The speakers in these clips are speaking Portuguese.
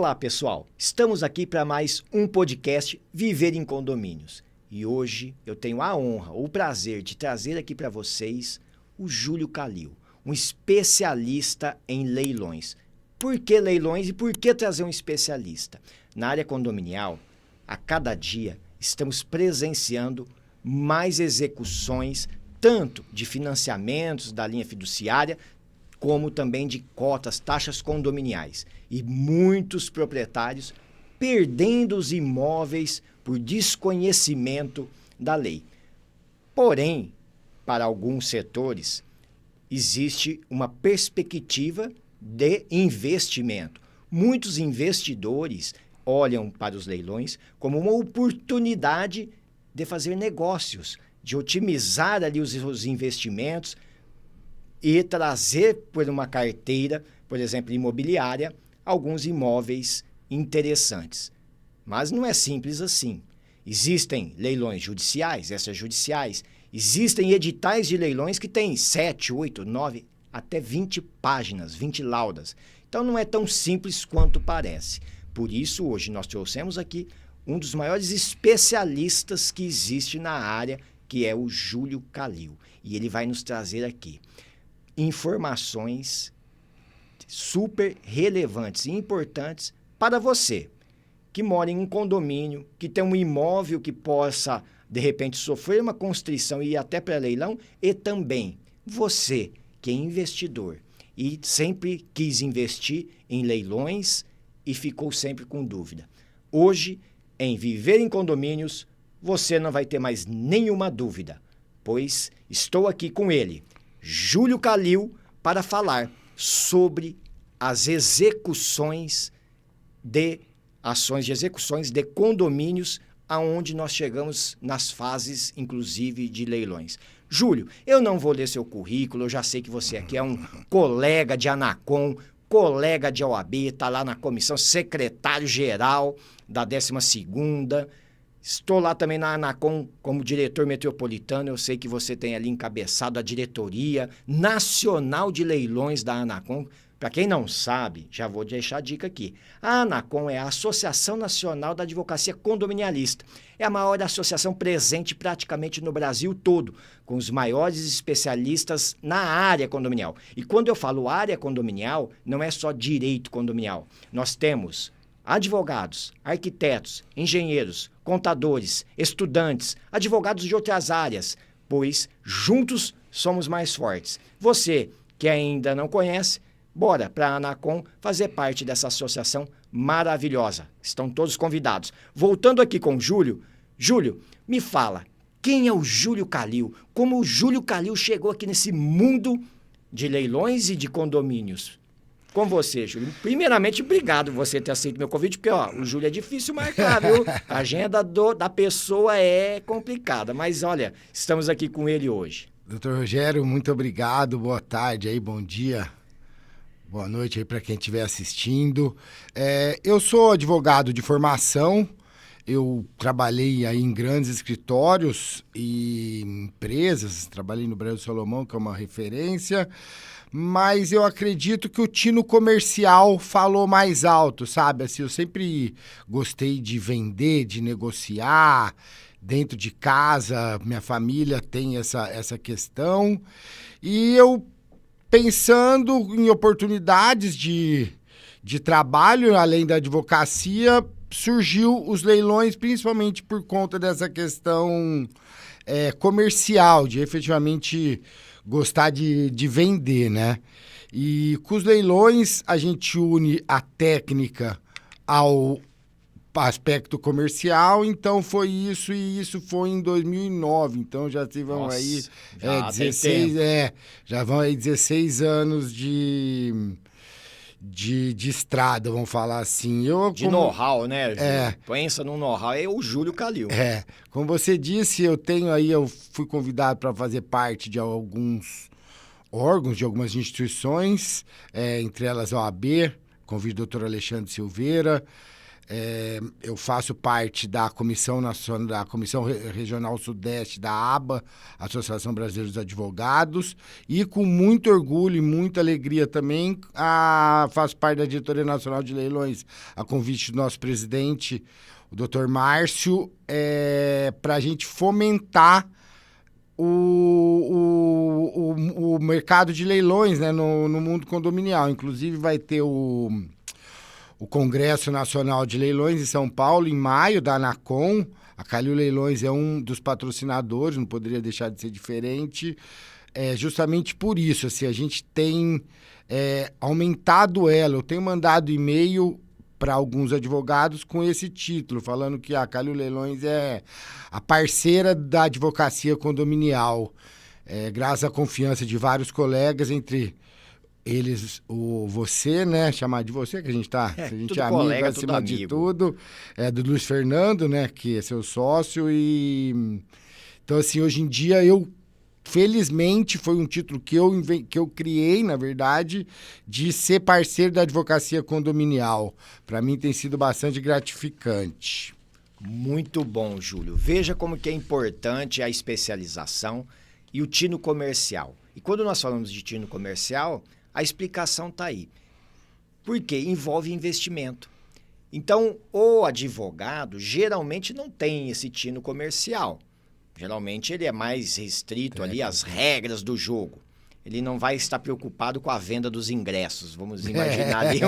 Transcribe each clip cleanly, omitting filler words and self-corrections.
Olá, pessoal! Estamos aqui para mais um podcast Viver em Condomínios. E hoje eu tenho a honra, o prazer de trazer aqui para vocês o Júlio Calil, um especialista em leilões. Por que leilões e por que trazer um especialista? Na área condominial, a cada dia estamos presenciando mais execuções, tanto de financiamentos da linha fiduciária, como também de cotas, taxas condominiais. E muitos proprietários perdendo os imóveis por desconhecimento da lei. Porém, para alguns setores, existe uma perspectiva de investimento. Muitos investidores olham para os leilões como uma oportunidade de fazer negócios, de otimizar ali os investimentos e trazer por uma carteira, por exemplo, imobiliária, alguns imóveis interessantes. Mas não é simples assim. Existem leilões judiciais, extrajudiciais, existem editais de leilões que têm 7, 8, 9, até 20 páginas, 20 laudas. Então não é tão simples quanto parece. Por isso, hoje nós trouxemos aqui um dos maiores especialistas que existe na área, que é o Júlio Calil. E ele vai nos trazer aqui informações super relevantes e importantes para você que mora em um condomínio, que tem um imóvel que possa, de repente, sofrer uma constrição e ir até para leilão, e também você que é investidor e sempre quis investir em leilões e ficou sempre com dúvida. Hoje, em Viver em Condomínios, você não vai ter mais nenhuma dúvida, pois estou aqui com ele, Júlio Calil, para falar sobre as execuções de ações de execuções de condomínios, aonde nós chegamos nas fases, inclusive, de leilões. Júlio, eu não vou ler seu currículo, eu já sei que você aqui é um colega de Anacom, colega de OAB, está lá na comissão, secretário-geral da 12ª. Estou lá também na Anacom como diretor metropolitano. Eu sei que você tem ali encabeçado a diretoria nacional de leilões da Anacom. Para quem não sabe, já vou deixar a dica aqui. A Anacom é a Associação Nacional da Advocacia Condominialista. É a maior associação presente praticamente no Brasil todo, com os maiores especialistas na área condominial. E quando eu falo área condominial, não é só direito condominial. Nós temos advogados, arquitetos, engenheiros, contadores, estudantes, advogados de outras áreas, pois juntos somos mais fortes. Você que ainda não conhece, bora para a Anacom fazer parte dessa associação maravilhosa. Estão todos convidados. Voltando aqui com o Júlio. Júlio, me fala, quem é o Júlio Calil? Como o Júlio Calil chegou aqui nesse mundo de leilões e de condomínios? Com você, Júlio. Primeiramente, obrigado por você ter aceito meu convite, porque o Júlio é difícil marcar, viu? A agenda da pessoa é complicada, mas olha, estamos aqui com ele hoje. Doutor Rogério, muito obrigado, boa tarde aí, bom dia, boa noite aí para quem estiver assistindo. Eu sou advogado de formação, eu trabalhei aí em grandes escritórios e empresas, trabalhei no Brasil Salomão, que é uma referência, mas eu acredito que o tino comercial falou mais alto, sabe? Assim, eu sempre gostei de vender, de negociar dentro de casa, minha família tem essa questão, e eu pensando em oportunidades de trabalho, além da advocacia, surgiu os leilões, principalmente por conta dessa questão comercial, de efetivamente gostar de vender, né? E com os leilões, a gente une a técnica ao aspecto comercial, então foi isso, e isso foi em 2009, então já vão aí já 16, já vão aí 16 anos de estrada, vamos falar assim. Know-how, né, Júlio? Pensa no know-how, é o Júlio Calil. Como você disse, eu fui convidado para fazer parte de alguns órgãos, de algumas instituições, entre elas a OAB, convido o doutor Alexandre Silveira, Eu faço parte da Comissão Nacional, da Comissão Regional Sudeste da ABA, Associação Brasileira dos Advogados, e com muito orgulho e muita alegria também faço parte da Diretoria Nacional de Leilões, a convite do nosso presidente, o Dr. Márcio, para a gente fomentar o mercado de leilões, né, no mundo condominial. Inclusive vai ter o Congresso Nacional de Leilões em São Paulo, em maio, da Anacom. A Calil Leilões é um dos patrocinadores, não poderia deixar de ser diferente. Justamente por isso, assim, a gente tem aumentado ela. Eu tenho mandado e-mail para alguns advogados com esse título, falando que a Calil Leilões é a parceira da advocacia condominial. Graças à confiança de vários colegas, entre eles, você, né? Chamar de você, que a gente tá. A gente é amigo, colega, acima de tudo. Do Luiz Fernando, né? Que é seu sócio. Então, assim, hoje em dia, felizmente, foi um título que eu criei, na verdade, de ser parceiro da advocacia condominial. Para mim tem sido bastante gratificante. Muito bom, Júlio. Veja como que é importante a especialização e o tino comercial. E quando nós falamos de tino comercial, a explicação está aí. Porque envolve investimento. Então, o advogado geralmente não tem esse tino comercial. Geralmente ele é mais restrito ali às regras do jogo. Ele não vai estar preocupado com a venda dos ingressos. Vamos imaginar ali,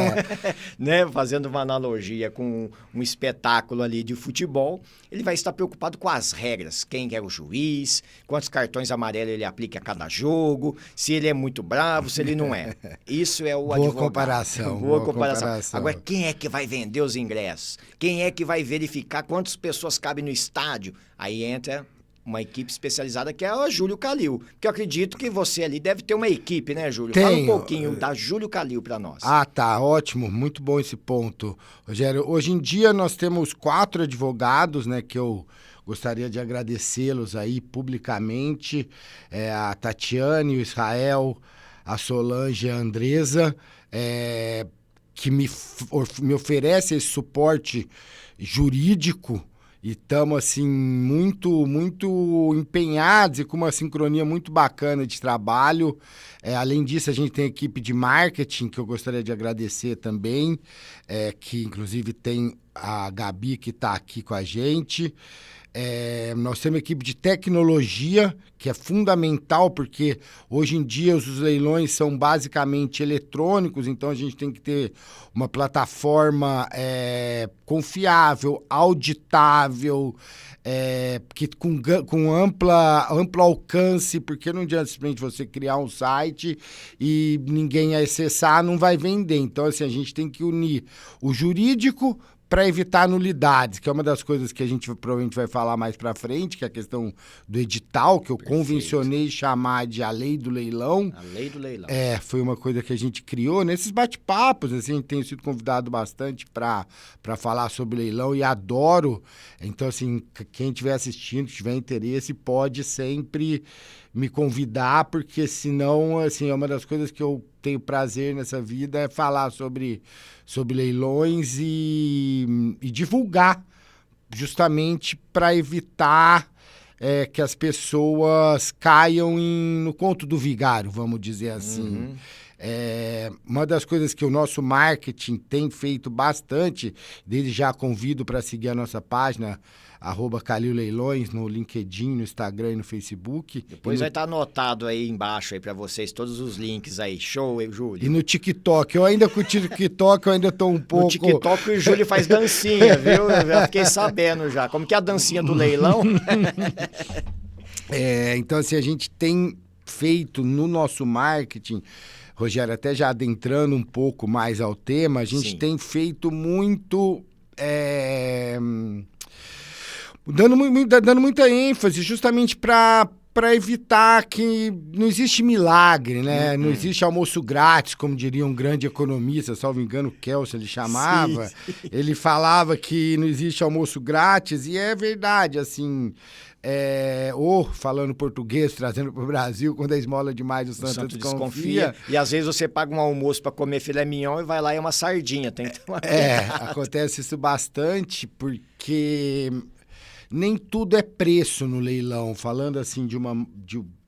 né, fazendo uma analogia com um espetáculo ali de futebol. Ele vai estar preocupado com as regras. Quem é o juiz, quantos cartões amarelos ele aplica a cada jogo, se ele é muito bravo, se ele não é. Isso é o advogado. Boa comparação. Agora, quem é que vai vender os ingressos? Quem é que vai verificar quantas pessoas cabem no estádio? Aí entra uma equipe especializada que é a Júlio Calil. Que eu acredito que você ali deve ter uma equipe, né, Júlio? Fala um pouquinho da Júlio Calil para nós. Tá, ótimo, muito bom esse ponto, Rogério. Hoje em dia nós temos 4 advogados, né, que eu gostaria de agradecê-los aí publicamente, a Tatiane, o Israel, a Solange e a Andresa, que me oferece esse suporte jurídico. E estamos, assim, muito, muito empenhados e com uma sincronia muito bacana de trabalho. Além disso, a gente tem a equipe de marketing, que eu gostaria de agradecer também, que inclusive tem a Gabi, que está aqui com a gente. Nós temos uma equipe de tecnologia, que é fundamental, porque hoje em dia os leilões são basicamente eletrônicos, então a gente tem que ter uma plataforma confiável, auditável, que com amplo alcance, porque não adianta simplesmente você criar um site e ninguém acessar, não vai vender. Então, assim, a gente tem que unir o jurídico para evitar nulidades, que é uma das coisas que a gente provavelmente vai falar mais para frente, que é a questão do edital, que eu convencionei chamar de a lei do leilão. A lei do leilão. Foi uma coisa que a gente criou nesses bate-papos, assim, a gente tem sido convidado bastante para falar sobre leilão e adoro. Então, assim, quem estiver assistindo, tiver interesse, pode sempre me convidar, porque senão, assim, é uma das coisas que eu tenho prazer nessa vida é falar sobre leilões e divulgar, justamente para evitar que as pessoas caiam no conto do vigário, vamos dizer assim. Uma das coisas que o nosso marketing tem feito bastante, desde já convido para seguir a nossa página, @Calil Leilões, no LinkedIn, no Instagram e no Facebook. Depois vai estar anotado aí embaixo aí para vocês todos os links aí. Show, Júlio. E no TikTok. Eu ainda com o TikTok, eu ainda tô um pouco... No TikTok o Júlio faz dancinha, viu? Eu já fiquei sabendo já. Como que é a dancinha do leilão? Então, assim, a gente tem feito no nosso marketing, Rogério, até já adentrando um pouco mais ao tema, a gente tem feito muito... dando muita ênfase justamente para para evitar que não existe milagre, né? Não existe almoço grátis, como diria um grande economista, salvo engano, Kelsen ele chamava. Sim, sim. Ele falava que não existe almoço grátis, e é verdade, assim. Ou falando português, trazendo para o Brasil, quando é esmola demais, o O santo santo desconfia. desconfia. E às vezes você paga um almoço para comer filé mignon e vai lá e é uma sardinha. Tem que tomar cuidado. Acontece isso bastante, porque nem tudo é preço no leilão. Falando assim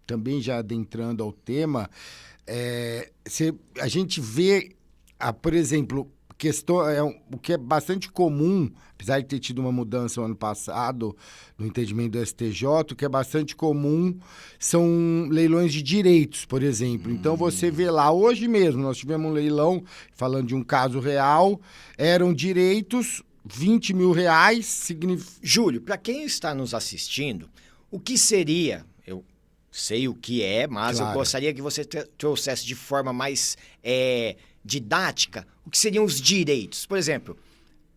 também já adentrando ao tema, a gente vê, por exemplo, o que é bastante comum, apesar de ter tido uma mudança no ano passado no entendimento do STJ, o que é bastante comum são leilões de direitos, por exemplo. Então você vê lá, hoje mesmo, nós tivemos um leilão, falando de um caso real, eram direitos, R$20.000, Júlio, para quem está nos assistindo, o que seria, eu sei o que é, mas Claro. eu gostaria que você trouxesse de forma mais didática o que seriam os direitos. Por exemplo,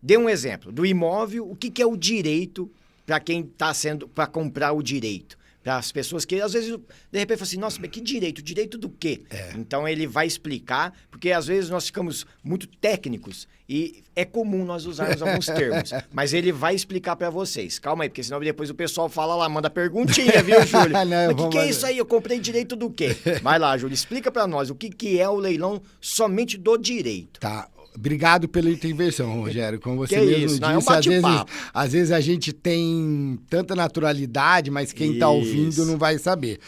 dê um exemplo do imóvel, o que é o direito para quem está para comprar o direito. Para as pessoas que, às vezes, de repente, falam assim, nossa, mas que direito? Direito do quê? Então, ele vai explicar, porque, às vezes, nós ficamos muito técnicos e é comum nós usarmos alguns termos, mas ele vai explicar para vocês. Calma aí, porque senão depois o pessoal fala lá, manda perguntinha, viu, Júlio? Não, Mas o que é isso aí? Eu comprei direito do quê? Vai lá, Júlio, explica para nós o que é o leilão somente do direito. Tá. Obrigado pela intervenção, Rogério. Como você Que mesmo isso, disse, não, é um bate-papo. às vezes a gente tem tanta naturalidade, mas quem está ouvindo Isso. não vai saber.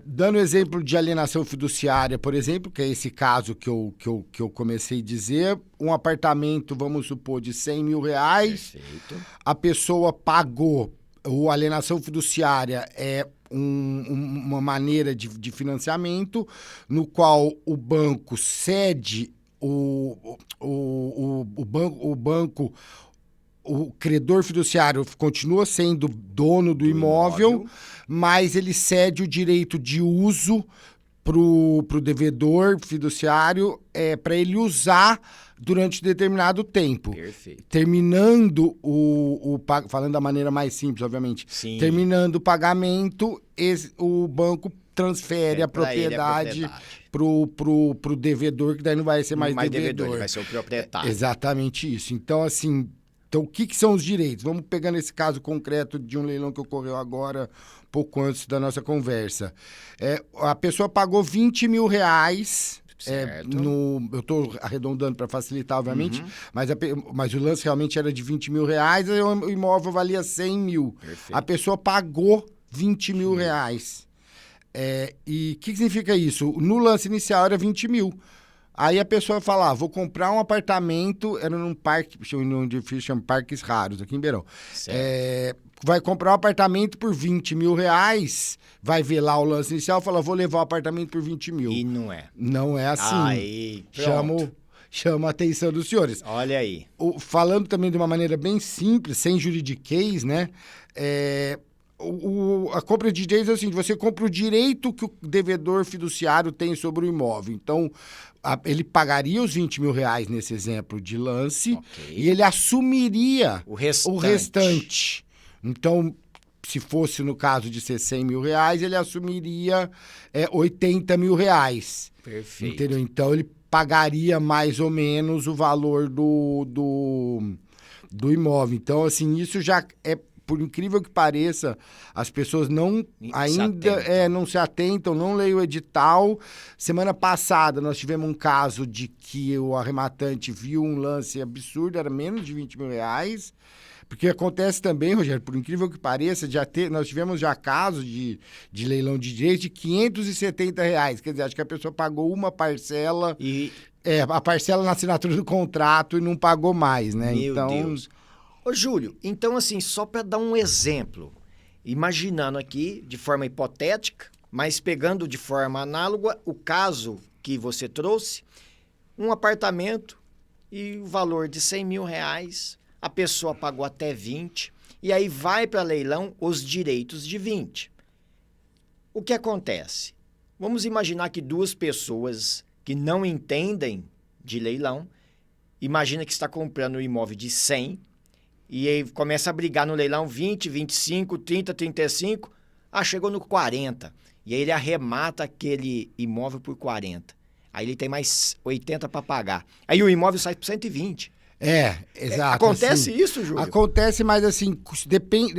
Dando exemplo de alienação fiduciária, por exemplo, que é esse caso que eu comecei a dizer, um apartamento, vamos supor, de R$100.000, Perfeito. a pessoa pagou, a alienação fiduciária é uma maneira de financiamento no qual o banco cede o banco, o credor fiduciário continua sendo dono do imóvel, mas ele cede o direito de uso pro devedor fiduciário para ele usar durante determinado tempo. Perfeito. Terminando falando da maneira mais simples, obviamente, Sim. terminando o pagamento, o banco transfere a propriedade pro devedor, que daí não vai ser mais devedor. Ele vai ser o proprietário. Exatamente isso. Então, assim, o que são os direitos? Vamos pegando esse caso concreto de um leilão que ocorreu agora, pouco antes da nossa conversa. A pessoa pagou R$20.000. Eu estou arredondando para facilitar, obviamente, mas o lance realmente era de R$20.000, e o imóvel valia R$100.000. Perfeito. A pessoa pagou R$20.000. E o que significa isso? No lance inicial era 20 mil. Aí a pessoa fala, vou comprar um apartamento, era num parque, num edifício chama Parques Raros, aqui em Beirão. Vai comprar um apartamento por R$20.000, vai ver lá o lance inicial e fala, vou levar o apartamento por 20 mil. E não é. Não é assim. Aí, pronto. Chama a atenção dos senhores. Olha aí. Falando também de uma maneira bem simples, sem juridiquês, né? A compra de direitos é assim, você compra o direito que o devedor fiduciário tem sobre o imóvel. Então, ele pagaria os R$20.000 nesse exemplo de lance, e ele assumiria o restante. Então, se fosse no caso de ser R$100.000, ele assumiria R$80.000. Perfeito. Entendeu? Então, ele pagaria mais ou menos o valor do imóvel. Então, assim, isso já é, por incrível que pareça, as pessoas não se atentam, não leem o edital. Semana passada, nós tivemos um caso de que o arrematante viu um lance absurdo, era menos de R$20.000. Porque acontece também, Rogério, por incrível que pareça, nós tivemos já casos de leilão de direitos de R$570. Quer dizer, acho que a pessoa pagou uma parcela, a parcela na assinatura do contrato e não pagou mais, né? Meu Deus. Ô, Júlio, então assim, só para dar um exemplo, imaginando aqui de forma hipotética, mas pegando de forma análoga o caso que você trouxe, um apartamento e o valor de R$100.000, a pessoa pagou até 20, e aí vai para leilão os direitos de 20. O que acontece? Vamos imaginar que duas pessoas que não entendem de leilão, imagina que está comprando um imóvel de 100, e aí começa a brigar no leilão 20, 25, 30, 35, chegou no 40. E aí ele arremata aquele imóvel por 40. Aí ele tem mais 80 para pagar. Aí o imóvel sai por 120. Exato. Acontece assim, isso, Júlio? Acontece, mas assim,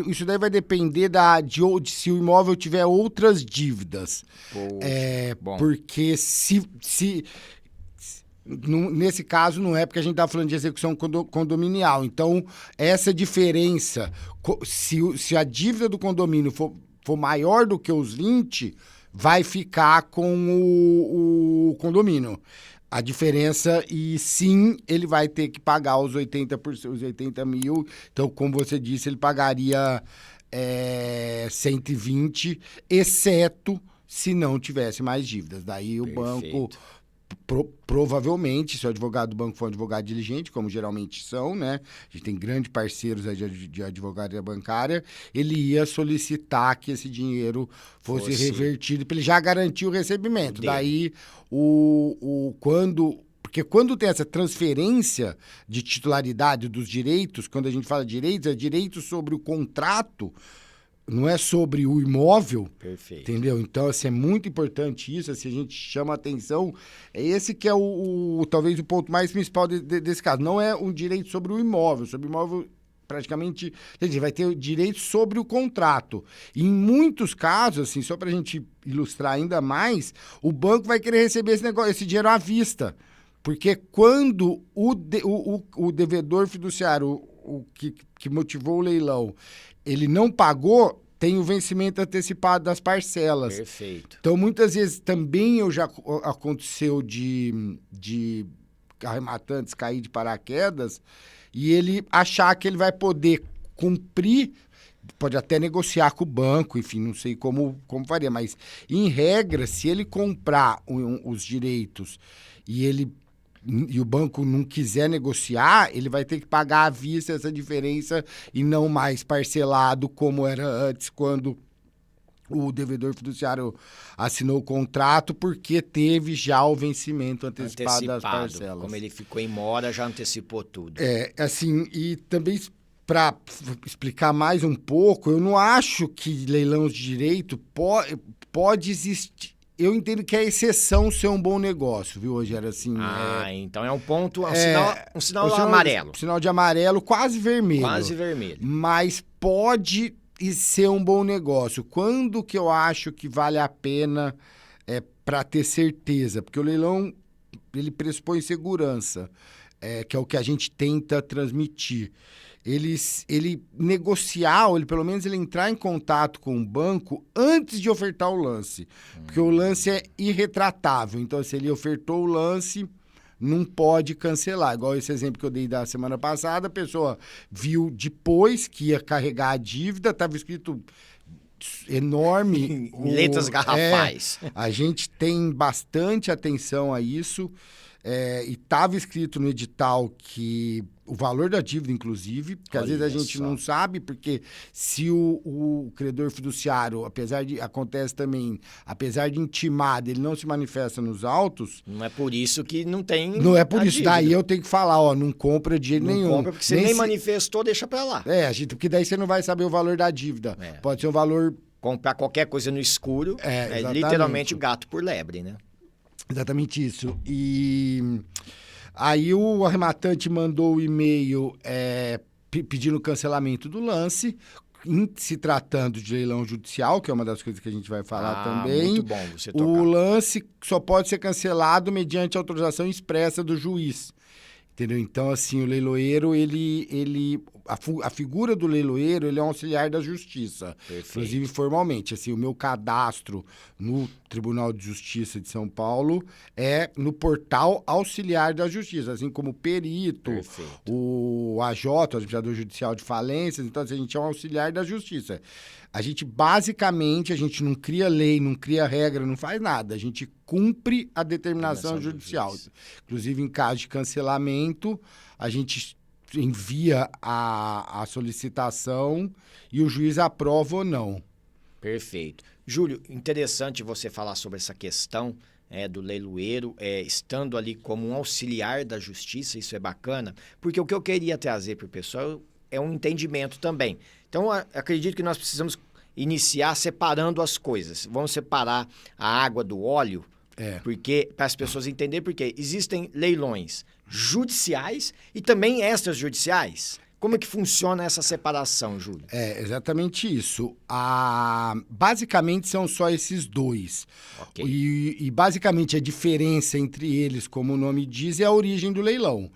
isso daí vai depender de se o imóvel tiver outras dívidas. Bom. Porque nesse caso não é porque a gente está falando de execução condominial. Então, essa diferença, se a dívida do condomínio for maior do que os 20, vai ficar com o condomínio. A diferença, e sim, ele vai ter que pagar os 80 mil. Então, como você disse, ele pagaria 120, exceto se não tivesse mais dívidas. Daí o banco, provavelmente, se o advogado do banco for um advogado diligente, como geralmente são, né? A gente tem grandes parceiros de advogadia bancária, ele ia solicitar que esse dinheiro fosse revertido, para ele já garantir o recebimento. Daí, porque quando tem essa transferência de titularidade dos direitos, quando a gente fala direitos, é direito sobre o contrato, não é sobre o imóvel. Perfeito. Entendeu? Então, assim, é muito importante isso, assim, a gente chama a atenção. É esse que é talvez o ponto mais principal desse caso. Não é um direito sobre o imóvel. Sobre o imóvel, praticamente, a gente vai ter o direito sobre o contrato. E em muitos casos, assim, só para a gente ilustrar ainda mais, o banco vai querer receber esse dinheiro à vista. Porque quando o devedor fiduciário, que motivou o leilão, ele não pagou, tem o vencimento antecipado das parcelas. Perfeito. Então, muitas vezes também aconteceu de arrematantes cair de paraquedas e ele achar que ele vai poder cumprir, pode até negociar com o banco, enfim, não sei como faria, mas em regra, se ele comprar os direitos e o banco não quiser negociar, ele vai ter que pagar à vista essa diferença e não mais parcelado como era antes, quando o devedor fiduciário assinou o contrato, porque teve já o vencimento antecipado das parcelas. Como ele ficou em mora, já antecipou tudo. Assim, e também para explicar mais um pouco, eu não acho que leilão de direito pode existir. Eu entendo que é exceção ser um bom negócio, viu, Rogério? Assim, então é um ponto, um sinal amarelo. Sinal de amarelo, quase vermelho. Quase vermelho. Mas pode ser um bom negócio. Quando que eu acho que vale a pena para ter certeza? Porque o leilão, ele pressupõe segurança, que é o que a gente tenta transmitir. Ele negociar, ou pelo menos ele entrar em contato com o banco antes de ofertar o lance. Porque o lance é irretratável. Então, se ele ofertou o lance, não pode cancelar. Igual esse exemplo que eu dei da semana passada, a pessoa viu depois que ia carregar a dívida, estava escrito enorme. Em letras garrafais. A gente tem bastante atenção a isso. E estava escrito no edital que o valor da dívida, inclusive, porque às vezes a gente não sabe, porque se o credor fiduciário, acontece também, apesar de intimado, ele não se manifesta nos autos... Não é por isso que não tem. Não é por isso. Dívida. Daí eu tenho que falar, não compra de jeito nenhum. Não compra, porque você nem manifestou, deixa pra lá. Porque daí você não vai saber o valor da dívida. Pode ser um valor... Comprar qualquer coisa no escuro, é literalmente gato por lebre, né? Exatamente isso. E aí o arrematante mandou o e-mail pedindo cancelamento do lance, se tratando de leilão judicial, que é uma das coisas que a gente vai falar também. Muito bom você tocar. O lance só pode ser cancelado mediante autorização expressa do juiz. Entendeu? Então, assim, o leiloeiro, a figura do leiloeiro, ele é um auxiliar da justiça. Perfeito. Inclusive, formalmente. Assim, o meu cadastro no Tribunal de Justiça de São Paulo é no portal auxiliar da justiça, assim como o perito, o AJ, o administrador judicial de falências. Então, assim, a gente é um auxiliar da justiça. A gente, basicamente, não cria lei, não cria regra, não faz nada. A gente cumpre a determinação judicial. Inclusive, em caso de cancelamento, a gente envia a solicitação e o juiz aprova ou não. Perfeito. Júlio, interessante você falar sobre essa questão do leiloeiro, estando ali como um auxiliar da justiça, isso é bacana, porque o que eu queria trazer para o pessoal é um entendimento também. Então, acredito que nós precisamos iniciar separando as coisas. Vamos separar a água do óleo, porque para as pessoas entenderem, porque existem leilões judiciais e também extrajudiciais. Como é que funciona essa separação, Júlio? É exatamente isso. Basicamente são só esses dois. Ok. E basicamente a diferença entre eles, como o nome diz, é a origem do leilão.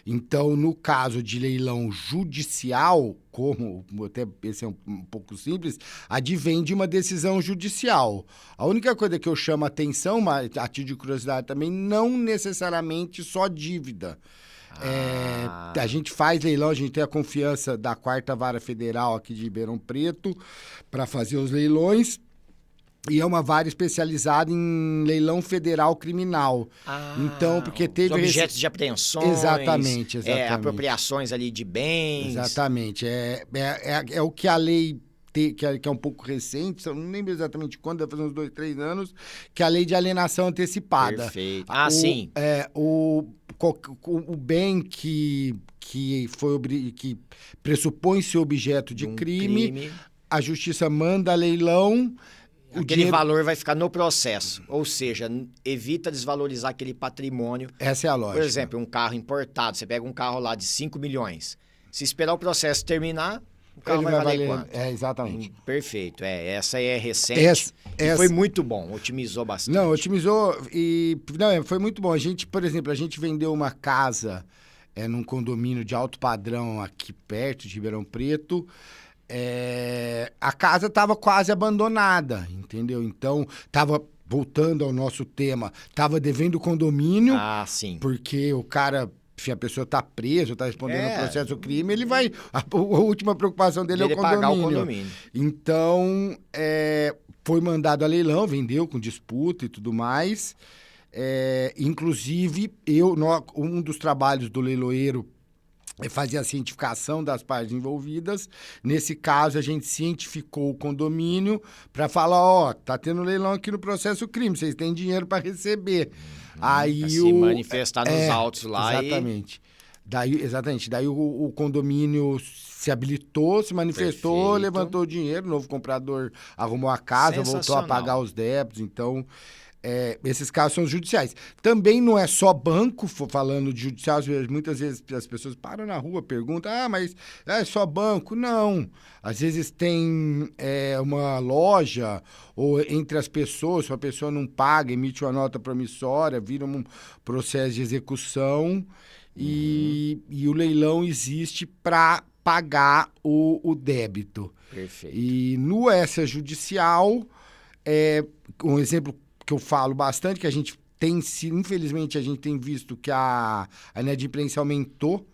Então, no caso de leilão judicial, como até esse é um pouco simples, advém de uma decisão judicial. A única coisa que eu chamo a atenção, mas a título de curiosidade também, não necessariamente só dívida. A gente faz leilão, a gente tem a confiança da 4ª Vara Federal aqui de Ribeirão Preto para fazer os leilões. E é uma vara especializada em leilão federal criminal. Então, porque teve... objetos de apreensões. Exatamente. Apropriações ali de bens. Exatamente. É o que a lei... que é um pouco recente, eu não lembro exatamente quando, deve fazer uns 2, 3 anos, que é a lei de alienação antecipada. Perfeito. Sim. O bem que pressupõe ser objeto de crime, a justiça manda leilão... Aquele valor vai ficar no processo, ou seja, evita desvalorizar aquele patrimônio. Essa é a lógica. Por exemplo, um carro importado, você pega um carro lá de 5 milhões. Se esperar o processo terminar, o carro vai valer quanto? Exatamente. Perfeito. Essa é recente. Foi muito bom, otimizou bastante. Não, otimizou foi muito bom. A gente, por exemplo, vendeu uma casa num condomínio de alto padrão aqui perto de Ribeirão Preto. A casa estava quase abandonada, entendeu? Então, voltando ao nosso tema, estava devendo o condomínio. Sim. Porque o cara, se a pessoa está presa, está respondendo ao processo crime, ele vai... A última preocupação dele é o condomínio. Pagar o condomínio. Então, foi mandado a leilão, vendeu com disputa e tudo mais. Inclusive, um dos trabalhos do leiloeiro fazia a cientificação das partes envolvidas. Nesse caso, a gente cientificou o condomínio para falar, tá tendo leilão aqui no processo crime, vocês têm dinheiro para receber. Aí se manifestar nos autos lá. Exatamente. Daí o condomínio se habilitou, se manifestou, perfeito, levantou o dinheiro, o novo comprador arrumou a casa, voltou a pagar os débitos, então... esses casos são judiciais. Também não é só banco, falando de judicial, muitas vezes as pessoas param na rua, perguntam, mas é só banco? Não. Às vezes tem uma loja, ou entre as pessoas, se a pessoa não paga, emite uma nota promissória, vira um processo de execução, e o leilão existe para pagar o débito. Perfeito. E no extrajudicial, um exemplo que eu falo bastante, que a gente tem, infelizmente, a gente tem visto que a inadimplência aumentou,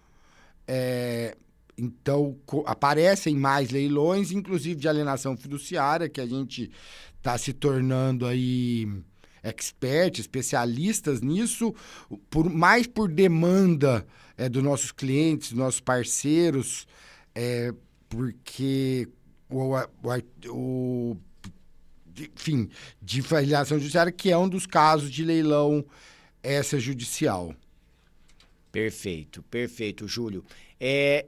então aparecem mais leilões, inclusive de alienação fiduciária, que a gente está se tornando aí especialistas nisso, mais por demanda dos nossos clientes, dos nossos parceiros, porque de alienação judiciária, que é um dos casos de leilão extrajudicial. Perfeito, Júlio.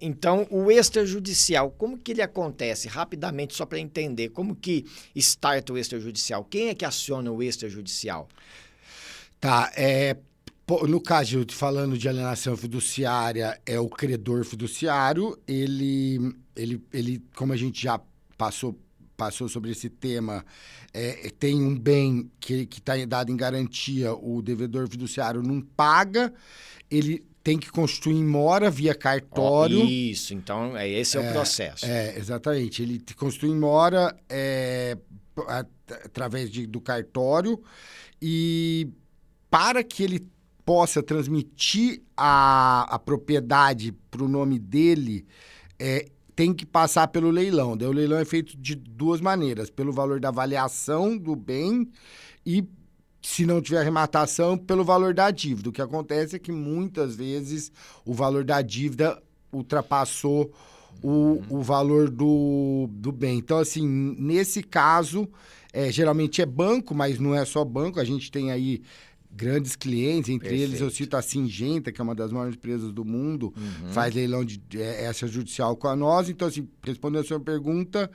Então, o extrajudicial, como que ele acontece? Rapidamente, só para entender, como que starta o extrajudicial? Quem é que aciona o extrajudicial? No caso, falando de alienação fiduciária, é o credor fiduciário. Ele como a gente já passou sobre esse tema, tem um bem que está dado em garantia, o devedor fiduciário não paga, ele tem que constituir em mora via cartório. Isso, então esse é o processo. Exatamente, ele constitui em mora através do cartório, e para que ele possa transmitir a propriedade para o nome dele, tem que passar pelo leilão. Daí o leilão é feito de duas maneiras, pelo valor da avaliação do bem e, se não tiver arrematação, pelo valor da dívida. O que acontece é que muitas vezes o valor da dívida ultrapassou o valor do bem. Então, assim, nesse caso, geralmente é banco, mas não é só banco, a gente tem aí grandes clientes, entre eles eu cito a Singenta, que é uma das maiores empresas do mundo, faz leilão extrajudicial com a nós. Então, assim, respondendo a sua pergunta,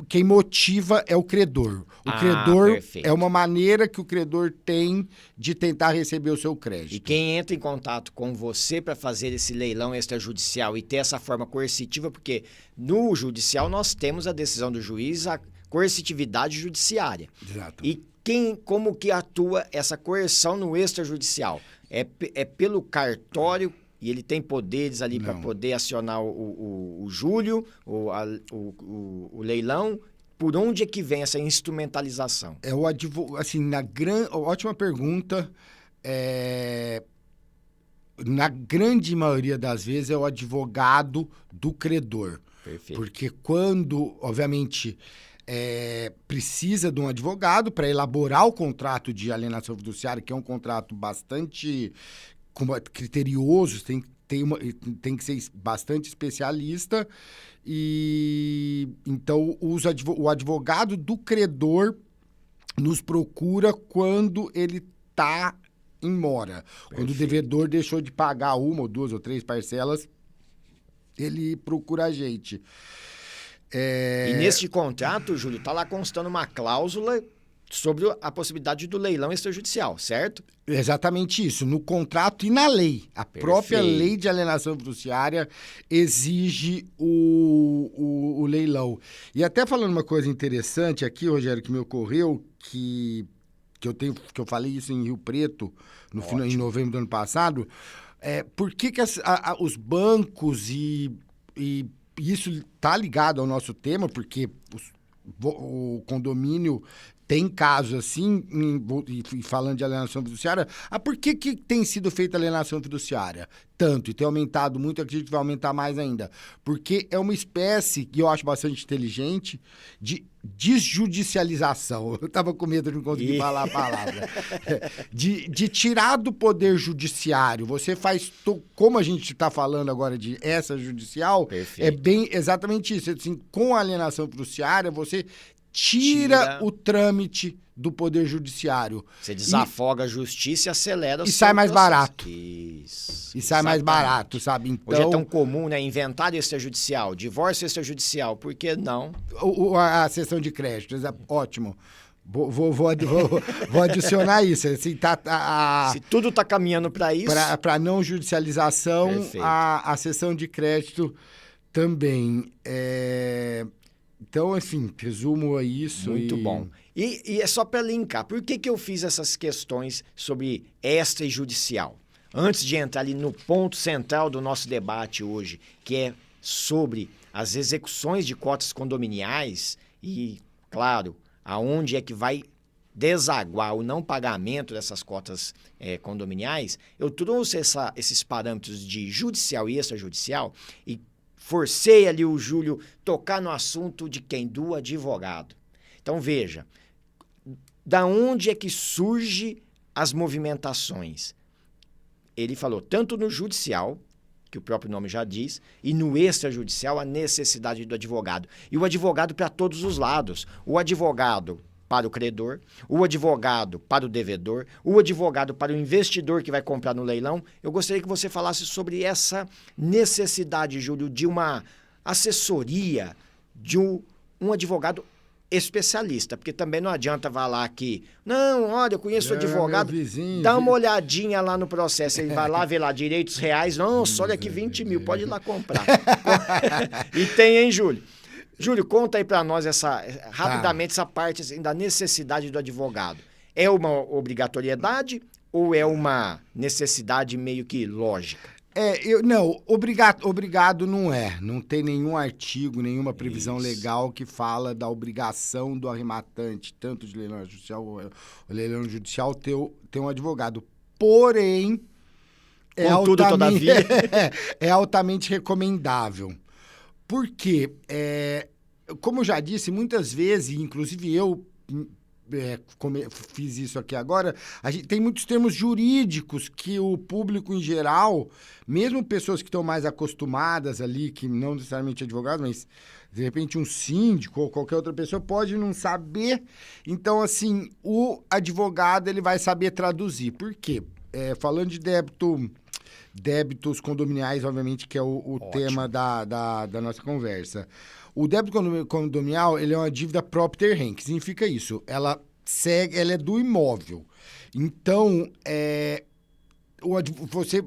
quem motiva é o credor. O credor perfeito. é uma maneira que o credor tem de tentar receber o seu crédito. E quem entra em contato com você para fazer esse leilão extrajudicial e ter essa forma coercitiva, porque no judicial nós temos a decisão do juiz, a coercitividade judiciária. Exato. E como que atua essa coerção no extrajudicial? É pelo cartório, e ele tem poderes ali para poder acionar o Júlio, o leilão. Por onde é que vem essa instrumentalização? É o assim, ótima pergunta. Na grande maioria das vezes é o advogado do credor. Perfeito. Porque quando, obviamente, precisa de um advogado para elaborar o contrato de alienação fiduciária, que é um contrato bastante criterioso, tem que ser bastante especialista, e então o advogado do credor nos procura quando ele está em mora. Perfeito. Quando o devedor deixou de pagar 1 ou 2 ou 3 parcelas, ele procura a gente. E neste contrato, Júlio, está lá constando uma cláusula sobre a possibilidade do leilão extrajudicial, certo? Exatamente isso. No contrato e na lei. A própria lei de alienação fiduciária exige o leilão. E até falando uma coisa interessante aqui, Rogério, que me ocorreu, que eu falei isso em Rio Preto, em novembro do ano passado, por que os bancos e isso está ligado ao nosso tema, porque o condomínio tem casos assim, e falando de alienação fiduciária, por que tem sido feita a alienação fiduciária? Tanto, e tem aumentado muito, acredito que vai aumentar mais ainda. Porque é uma espécie, que eu acho bastante inteligente, de desjudicialização. Eu estava com medo de não conseguir falar a palavra. De tirar do poder judiciário. Você faz, como a gente está falando agora de essa judicial, perfeito. É bem exatamente isso. Assim, com a alienação fiduciária, você tira o trâmite do poder judiciário. Você desafoga a justiça e acelera o e sai mais processo. Barato. Isso. E sai mais barato, sabe? Então, hoje é tão comum, né? Inventário extrajudicial, divórcio extrajudicial. Por que não? A sessão de crédito, ótimo. Vou adicionar isso. Assim, se tudo está caminhando para isso... Para não judicialização, a sessão de crédito também. Então, enfim, resumo a isso. Muito bom. E é só para linkar. Por que eu fiz essas questões sobre extrajudicial? Antes de entrar ali no ponto central do nosso debate hoje, que é sobre as execuções de cotas condominiais e, claro, aonde é que vai desaguar o não pagamento dessas cotas condominiais, eu trouxe esses parâmetros de judicial e extrajudicial e forcei ali o Júlio tocar no assunto de quem? Do advogado. Então, veja, da onde é que surgem as movimentações? Ele falou tanto no judicial, que o próprio nome já diz, e no extrajudicial a necessidade do advogado. E o advogado para todos os lados. O advogado para o credor, o advogado para o devedor, o advogado para o investidor que vai comprar no leilão. Eu gostaria que você falasse sobre essa necessidade, Júlio, de uma assessoria de um advogado especialista, porque também não adianta falar que, não, olha, eu conheço o advogado, dá uma olhadinha lá no processo, ele vai lá ver lá, direitos reais, nossa, olha aqui 20 mil, pode ir lá comprar. E tem, hein, Júlio? Júlio, conta aí para nós rapidamente essa parte assim, da necessidade do advogado. É uma obrigatoriedade ou é uma necessidade meio que lógica? Não, obrigado não é. Não tem nenhum artigo, nenhuma previsão legal que fala da obrigação do arrematante, tanto de leilão judicial ou leilão judicial, ter um advogado. Porém, é altamente recomendável. Porque, como eu já disse, muitas vezes, inclusive eu fiz isso aqui agora, a gente tem muitos termos jurídicos que o público em geral, mesmo pessoas que estão mais acostumadas ali, que não necessariamente advogados, mas de repente um síndico ou qualquer outra pessoa pode não saber. Então, assim, o advogado ele vai saber traduzir. Por quê? Falando de débito débitos condominiais, obviamente, que é o tema da nossa conversa. O débito condominial, ele é uma dívida propter rem. Que significa isso? Ela é do imóvel. Então,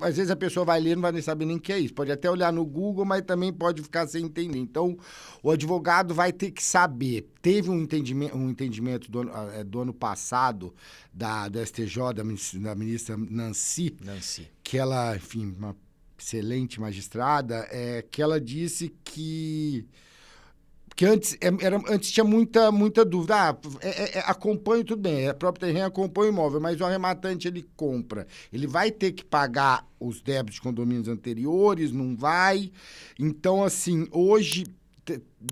às vezes a pessoa vai ler e não vai nem saber nem o que é isso. Pode até olhar no Google, mas também pode ficar sem entender. Então, o advogado vai ter que saber. Teve um entendimento do ano passado do STJ, da ministra Nancy, que ela, enfim, uma excelente magistrada, que ela disse que antes tinha muita dúvida. Acompanha, tudo bem, a própria terreno acompanha o imóvel, mas o arrematante ele compra. Ele vai ter que pagar os débitos de condomínios anteriores, não vai? Então, assim, hoje,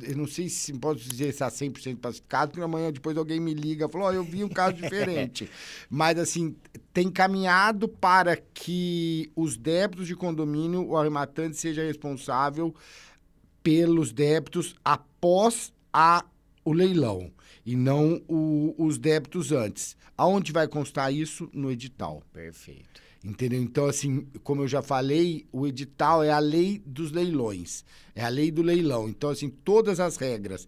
eu não sei se posso dizer se está 100% pacificado, porque amanhã depois alguém me liga e falou, eu vi um caso diferente. Mas, assim, tem caminhado para que os débitos de condomínio, o arrematante seja responsável pelos débitos após o leilão e não os débitos antes. Aonde vai constar isso? No edital. Perfeito. Entendeu? Então, assim, como eu já falei, o edital é a lei dos leilões, é a lei do leilão. Então, assim, todas as regras,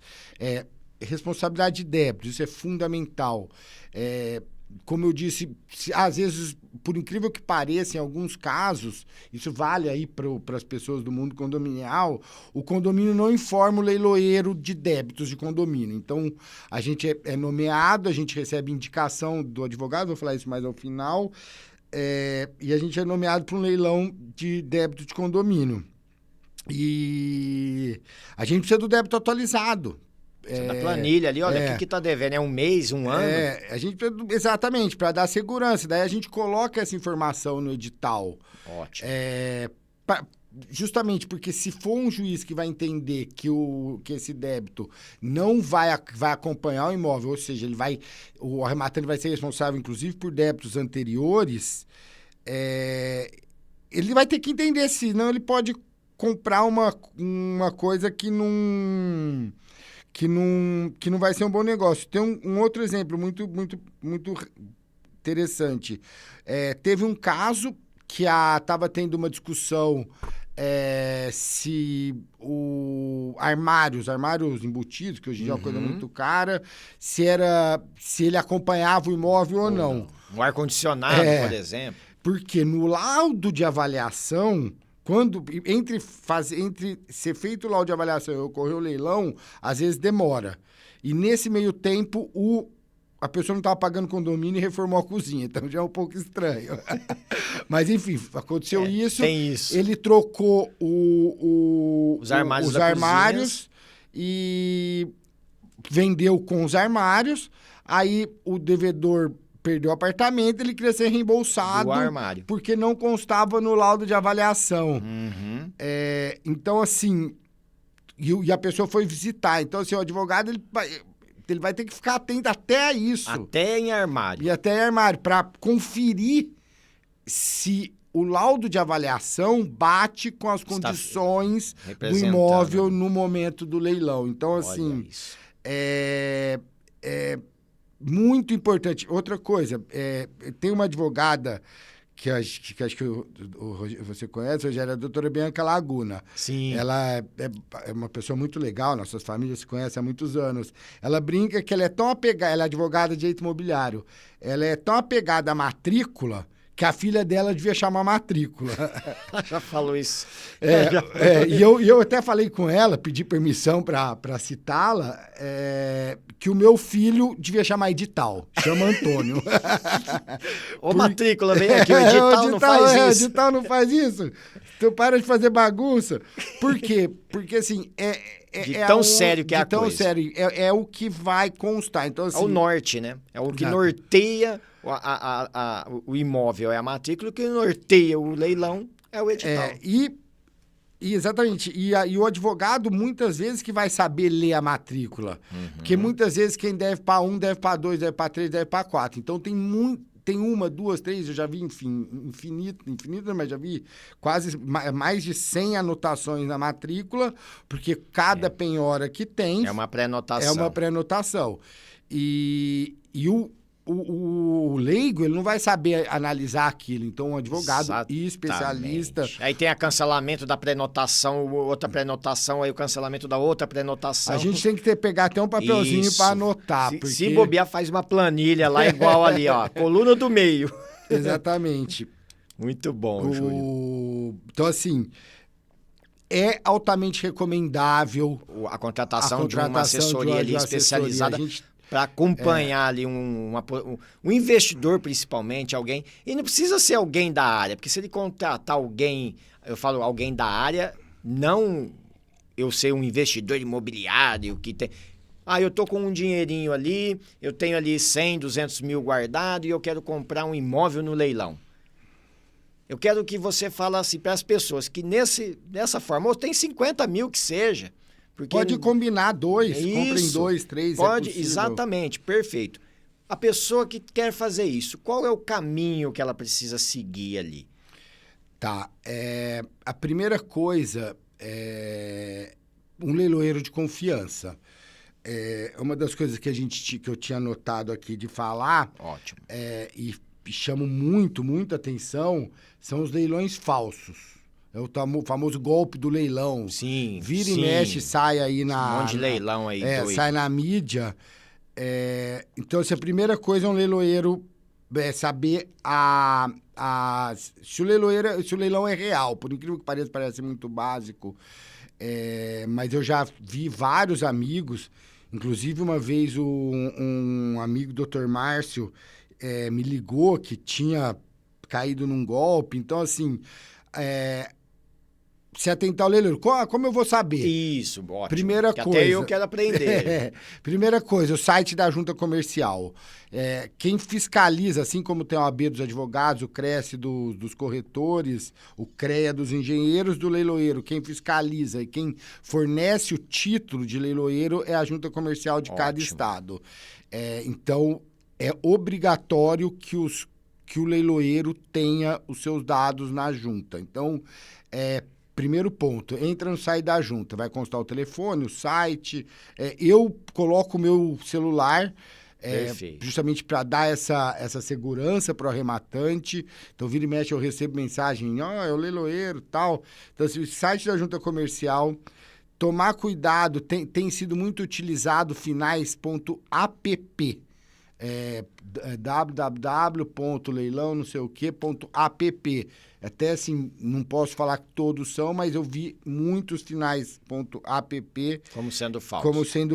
responsabilidade de débitos, isso é fundamental. Como eu disse, às vezes, por incrível que pareça, em alguns casos, isso vale aí para as pessoas do mundo condominial, o condomínio não informa o leiloeiro de débitos de condomínio. Então, a gente é nomeado, a gente recebe indicação do advogado, vou falar isso mais ao final, e a gente é nomeado para um leilão de débito de condomínio. E a gente precisa do débito atualizado. Na planilha ali, olha, o que está devendo? É um mês, um ano? A gente, exatamente, para dar segurança. Daí a gente coloca essa informação no edital. Ótimo. Justamente porque se for um juiz que vai entender que esse débito não vai acompanhar o imóvel, ou seja, o arrematante vai ser responsável, inclusive, por débitos anteriores, ele vai ter que entender, senão ele pode comprar uma coisa que não vai ser um bom negócio. Tem um outro exemplo muito, muito, muito interessante. Teve um caso que estava tendo uma discussão se armários embutidos, que hoje em dia é uma coisa muito cara, se ele acompanhava o imóvel ou não. Um ar-condicionado, por exemplo. Porque no laudo de avaliação, entre ser feito o laudo de avaliação e ocorrer o leilão, às vezes demora. E nesse meio tempo, a pessoa não estava pagando condomínio e reformou a cozinha. Então já é um pouco estranho. Mas, enfim, aconteceu isso. Tem isso. Ele trocou os armários e vendeu com os armários. Aí o devedor perdeu o apartamento, ele queria ser reembolsado do armário, porque não constava no laudo de avaliação. Uhum. Então, assim, e a pessoa foi visitar. Então, assim, o advogado, ele vai ter que ficar atento até isso. Até em armário. E até em armário, para conferir se o laudo de avaliação bate com as condições do imóvel no momento do leilão. Então, assim, muito importante. Outra coisa, tem uma advogada que acho que você conhece, hoje era a doutora Bianca Laguna. Sim. Ela é uma pessoa muito legal, nossas famílias se conhecem há muitos anos. Ela brinca que ela é tão apegada, ela é advogada de direito imobiliário, ela é tão apegada à matrícula que a filha dela devia chamar matrícula. Já falou isso. E eu até falei com ela, pedi permissão para citá-la, que o meu filho devia chamar edital, chama Antônio. Matrícula, vem aqui, o edital não faz isso. O edital não faz isso. Tu para de fazer bagunça. Por quê? Porque, assim, de tão sério que é a coisa. De tão sério, é o que vai constar. Então, assim, é o norte, né? É o que norteia o imóvel, é a matrícula, que norteia o leilão é o edital. Exatamente. E o advogado, muitas vezes, que vai saber ler a matrícula. Uhum. Porque muitas vezes quem deve para 1, deve para 2, deve para 3, deve para 4. Então, tem 1, 2, 3, eu já vi, enfim, infinito, mas já vi quase mais de 100 anotações na matrícula, porque cada penhora que tem... É uma pré-notação. E o leigo, ele não vai saber analisar aquilo. Então, um advogado e especialista... Aí tem a cancelamento da pré-notação, outra pré-notação, aí o cancelamento da outra pré-notação. A gente tem que pegar até um papelzinho para anotar. Se bobear, faz uma planilha lá igual ali, ó. Coluna do meio. Exatamente. Muito bom, Júlio. Então, assim... É altamente recomendável a contratação de uma assessoria ali especializada para acompanhar ali um investidor, principalmente, alguém. E não precisa ser alguém da área, porque se ele contratar alguém, eu falo alguém da área, não eu ser um investidor imobiliário que tem... eu tô com um dinheirinho ali, eu tenho ali 100, 200 mil guardado e eu quero comprar um imóvel no leilão. Eu quero que você fale assim para as pessoas que dessa forma, ou tem 50 mil que seja. Porque pode combinar dois, comprem 2, 3, pode, exatamente, perfeito. A pessoa que quer fazer isso, qual é o caminho que ela precisa seguir ali? Tá, a primeira coisa é um leiloeiro de confiança. Uma das coisas que eu tinha anotado aqui de falar... Ótimo. E chamo muita atenção, são os leilões falsos. É o famoso golpe do leilão. Sim, Vira e mexe, sai aí na... Um monte de leilão aí. Sai na mídia. Então, a primeira coisa é um leiloeiro saber se o leilão é real. Por incrível que pareça, parece muito básico. Mas eu já vi vários amigos, inclusive uma vez um amigo, Dr. Márcio, me ligou que tinha caído num golpe. Então, assim, se atentar ao leiloeiro. Como eu vou saber? Isso, ótimo. Primeira coisa... Até eu quero aprender. Primeira coisa, o site da Junta Comercial. Quem fiscaliza, assim como tem o AB dos advogados, o CRES dos corretores, o CREA dos engenheiros do leiloeiro, quem fiscaliza e quem fornece o título de leiloeiro é a Junta Comercial de cada estado. Então... É obrigatório que o leiloeiro tenha os seus dados na junta. Então, primeiro ponto, entra no site da junta, vai constar o telefone, o site. Eu coloco o meu celular justamente para dar essa segurança para o arrematante. Então, vira e mexe, eu recebo mensagem, é o leiloeiro e tal. Então, assim, o site da junta comercial... Tomar cuidado, tem sido muito utilizado finais.app. www.leilão não sei o que.app. Até assim, não posso falar que todos são, mas eu vi muitos finais.app como sendo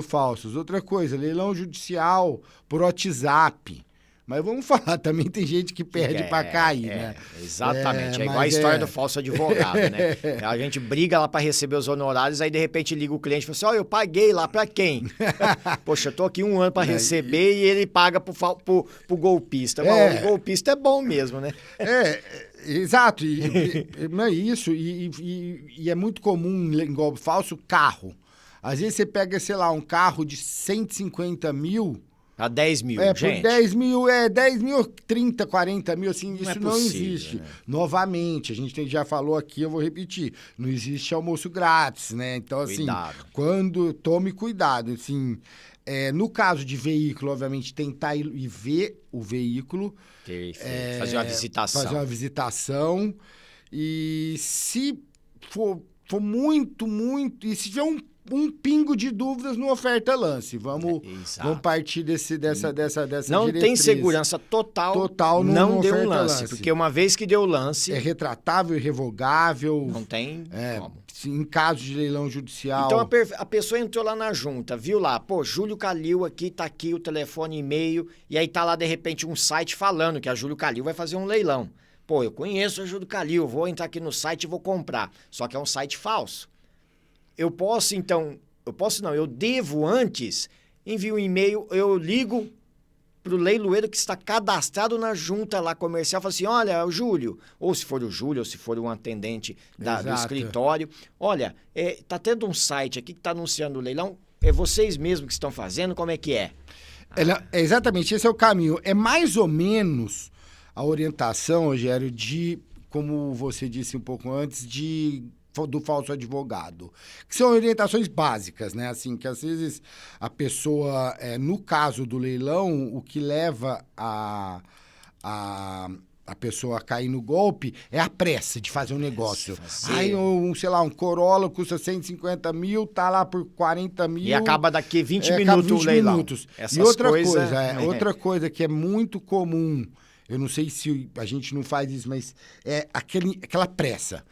falsos. Outra coisa, leilão judicial por WhatsApp. Mas vamos falar, também tem gente que perde para cair, né? Exatamente, igual a história do falso advogado, né? A gente briga lá para receber os honorários, aí de repente liga o cliente e fala assim, eu paguei lá para quem? Poxa, eu tô aqui 1 ano para receber e ele paga pro golpista. O golpista é bom mesmo, né? Exato, não é isso, e é muito comum em golpe falso, carro. Às vezes você pega, sei lá, um carro de 150 mil... A 10 mil, gente. Por 10 mil, 10 mil, 30, 40 mil, assim, isso não existe. Né? Novamente, a gente já falou aqui, eu vou repetir, não existe almoço grátis, né? Então, assim, tome cuidado, assim, no caso de veículo, obviamente, tentar ir ver o veículo. Fazer uma visitação. E se for muito, e se tiver um pingo de dúvidas no oferta-lance. Vamos partir dessa não diretriz. Tem segurança total não deu um lance. Porque uma vez que deu o lance... É retratável e revogável. Não tem como. Em caso de leilão judicial... Então, a pessoa entrou lá na junta, viu lá, Júlio Calil aqui, tá aqui o telefone, e-mail, e aí tá lá, de repente, um site falando que a Júlio Calil vai fazer um leilão. Eu conheço a Júlio Calil, vou entrar aqui no site e vou comprar. Só que é um site falso. Eu devo antes, envio um e-mail, eu ligo para o leiloeiro que está cadastrado na junta lá comercial, falo assim, olha, o Júlio, ou se for o Júlio, ou se for um atendente do escritório, olha, tá tendo um site aqui que está anunciando o leilão, é vocês mesmos que estão fazendo, como é que é? Exatamente, esse é o caminho. É mais ou menos a orientação, Rogério, como você disse um pouco antes, de do falso advogado, que são orientações básicas, né? Assim, que às vezes a pessoa, no caso do leilão, o que leva a pessoa a cair no golpe é a pressa de fazer um negócio. Aí, sei lá, um Corolla custa 150 mil, tá lá por 40 mil. E acaba daqui 20 minutos o leilão. Minutos. E outra coisa que é muito comum, eu não sei se a gente não faz isso, mas é aquela pressa.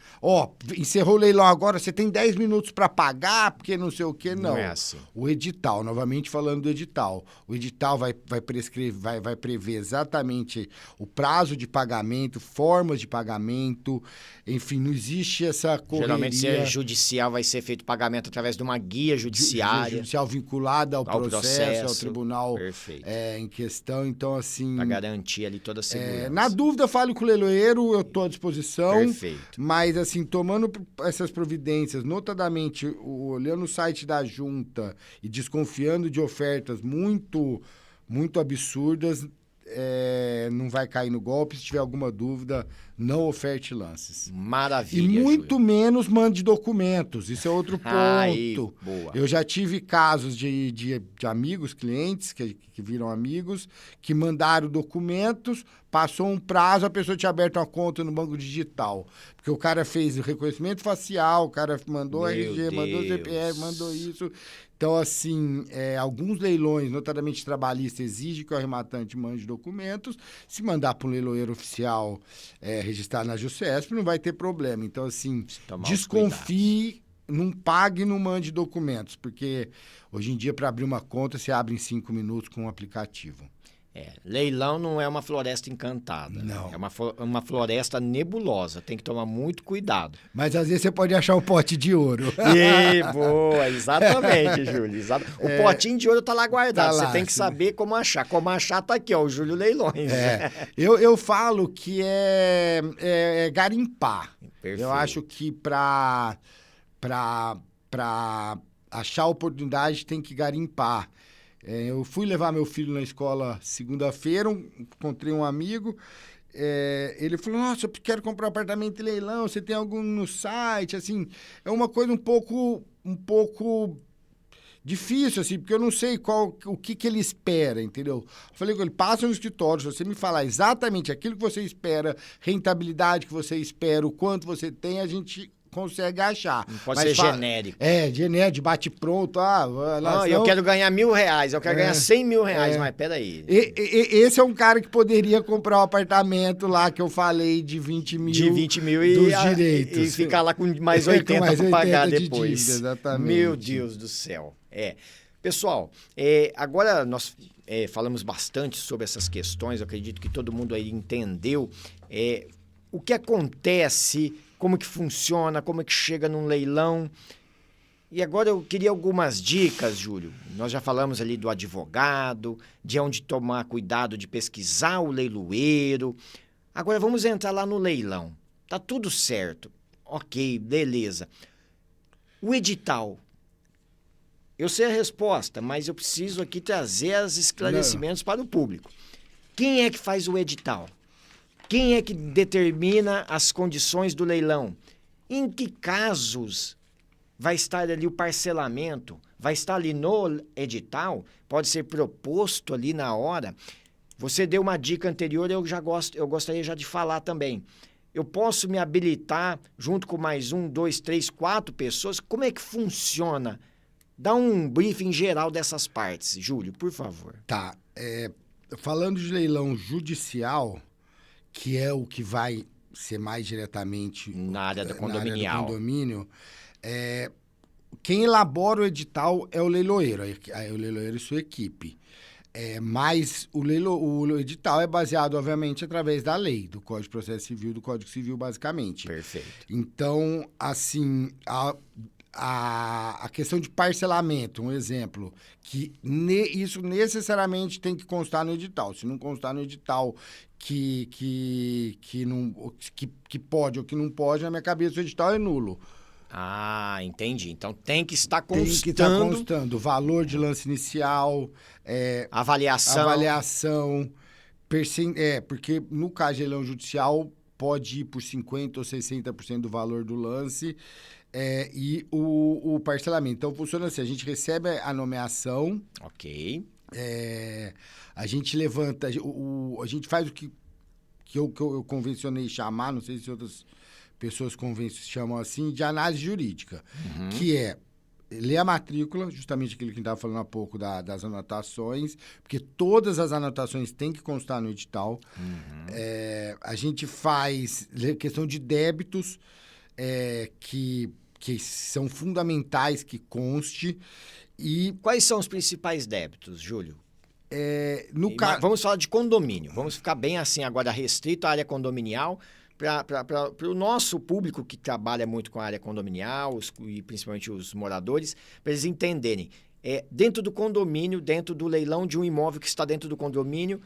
Encerrou o leilão agora, você tem 10 minutos para pagar, porque não sei o quê. Não é assim. O edital, novamente falando do edital, o edital vai prescrever, vai prever exatamente o prazo de pagamento, formas de pagamento, enfim, não existe essa correria. Geralmente, se é judicial, vai ser feito pagamento através de uma guia judiciária. Judicial vinculada ao processo, ao tribunal em questão. Então, assim... Para garantir ali toda a segurança. Na dúvida, fale com o leiloeiro, eu estou à disposição. Perfeito. Mas, assim, tomando essas providências, notadamente, olhando o site da Junta e desconfiando de ofertas muito, muito absurdas, não vai cair no golpe. Se tiver alguma dúvida, não oferte lances. Maravilha, e muito Júlio. menos mande documentos. Isso é outro ponto. Aí, boa. Eu já tive casos de amigos, clientes que viram amigos, que mandaram documentos, passou um prazo, a pessoa tinha aberto uma conta no banco digital. Porque o cara fez o reconhecimento facial, o cara mandou RG, mandou CPF, mandou isso. Então, assim, alguns leilões, notadamente trabalhistas, exigem que o arrematante mande documentos. Se mandar para um leiloeiro oficial registrar na JUSESP, não vai ter problema. Então, assim, desconfie, não pague, não mande documentos, porque hoje em dia, para abrir uma conta, você abre em 5 minutos com um aplicativo. Leilão não é uma floresta encantada. Não. É uma floresta nebulosa. Tem que tomar muito cuidado. Mas às vezes você pode achar um pote de ouro. Boa, exatamente, Júlio. O potinho de ouro tá lá guardado. Você tem que saber como achar. Como achar tá aqui, ó, o Júlio Leilões. Eu falo que é garimpar. Perfeito. Eu acho que para achar oportunidade tem que garimpar. Eu fui levar meu filho na escola segunda-feira, encontrei um amigo, ele falou, nossa, eu quero comprar um apartamento em leilão, você tem algum no site? Assim, é uma coisa um pouco difícil, assim, porque eu não sei o que ele espera, entendeu? Eu falei com ele, passa no escritório, se você me falar exatamente aquilo que você espera, rentabilidade que você espera, o quanto você tem, a gente consegue achar. Não pode ser genérico. Genérico, de bate-pronto. Eu quero ganhar R$1.000, eu quero ganhar R$100.000, mas peraí. Esse é um cara que poderia comprar um apartamento lá que eu falei de 20 mil. De 20 mil dos direitos. E ficar lá com mais 80 para pagar depois. Dívida, exatamente. Meu Deus do céu. Pessoal, agora nós falamos bastante sobre essas questões, eu acredito que todo mundo aí entendeu o que acontece, como que funciona, como que chega num leilão. E agora eu queria algumas dicas, Júlio. Nós já falamos ali do advogado, de onde tomar cuidado de pesquisar o leiloeiro. Agora vamos entrar lá no leilão. Tá tudo certo. Ok, beleza. O edital. Eu sei a resposta, mas eu preciso aqui trazer os esclarecimentos para o público. Quem é que faz o edital? Quem é que determina as condições do leilão? Em que casos vai estar ali o parcelamento? Vai estar ali no edital? Pode ser proposto ali na hora? Você deu uma dica anterior, eu gostaria já de falar também. Eu posso me habilitar junto com mais 1, 2, 3, 4 pessoas? Como é que funciona? Dá um briefing geral dessas partes, Júlio, por favor. Tá. Falando de leilão judicial, que é o que vai ser mais diretamente na área do condominial. Quem elabora o edital é o leiloeiro, o leiloeiro e sua equipe. Mas o edital é baseado, obviamente, através da lei, do Código de Processo Civil, do Código Civil, basicamente. Perfeito. Então, assim, a questão de parcelamento, um exemplo, que isso necessariamente tem que constar no edital. Se não constar no edital que pode ou que não pode, na minha cabeça o edital é nulo. Ah, entendi. Então tem que estar constando. Tem que estar constando. Valor de lance inicial, avaliação. Porque no caso de leilão judicial, pode ir por 50% ou 60% do valor do lance e o parcelamento. Então, funciona assim, a gente recebe a nomeação, Ok. a gente levanta, a gente faz o que eu convencionei chamar, não sei se outras pessoas chamam assim, de análise jurídica, que é ler a matrícula, justamente aquilo que a gente estava falando há pouco das anotações, porque todas as anotações têm que constar no edital. A gente faz questão de débitos que são fundamentais que conste. E Quais são os principais débitos, Júlio? no caso... Vamos falar de condomínio. Vamos ficar bem assim agora restrito à área condominial para o nosso público que trabalha muito com a área condominial e principalmente os moradores, para eles entenderem. Dentro do condomínio, dentro do leilão de um imóvel que está dentro do condomínio,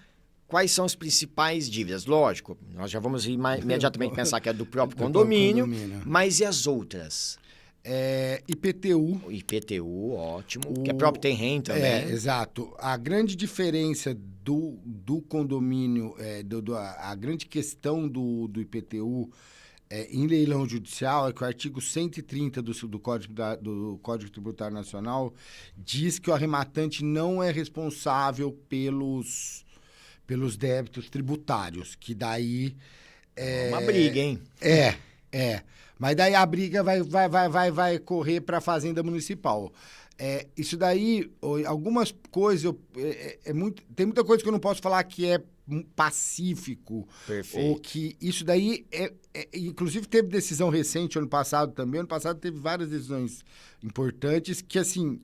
quais são as principais dívidas? Lógico, nós já vamos imediatamente pensar que é do próprio condomínio, mas e as outras? IPTU. IPTU, ótimo. Que é próprio tem REN também. Exato. A grande diferença do condomínio, a grande questão do IPTU em leilão judicial é que o artigo 130 do Código Tributário Nacional diz que o arrematante não é responsável pelos débitos tributários, que daí... Uma briga, hein? Mas daí a briga vai correr para a Fazenda Municipal. Isso daí, algumas coisas... tem muita coisa que eu não posso falar que é pacífico. Perfeito. Ou que isso daí... inclusive, teve decisão recente, ano passado também. Ano passado teve várias decisões importantes que, assim...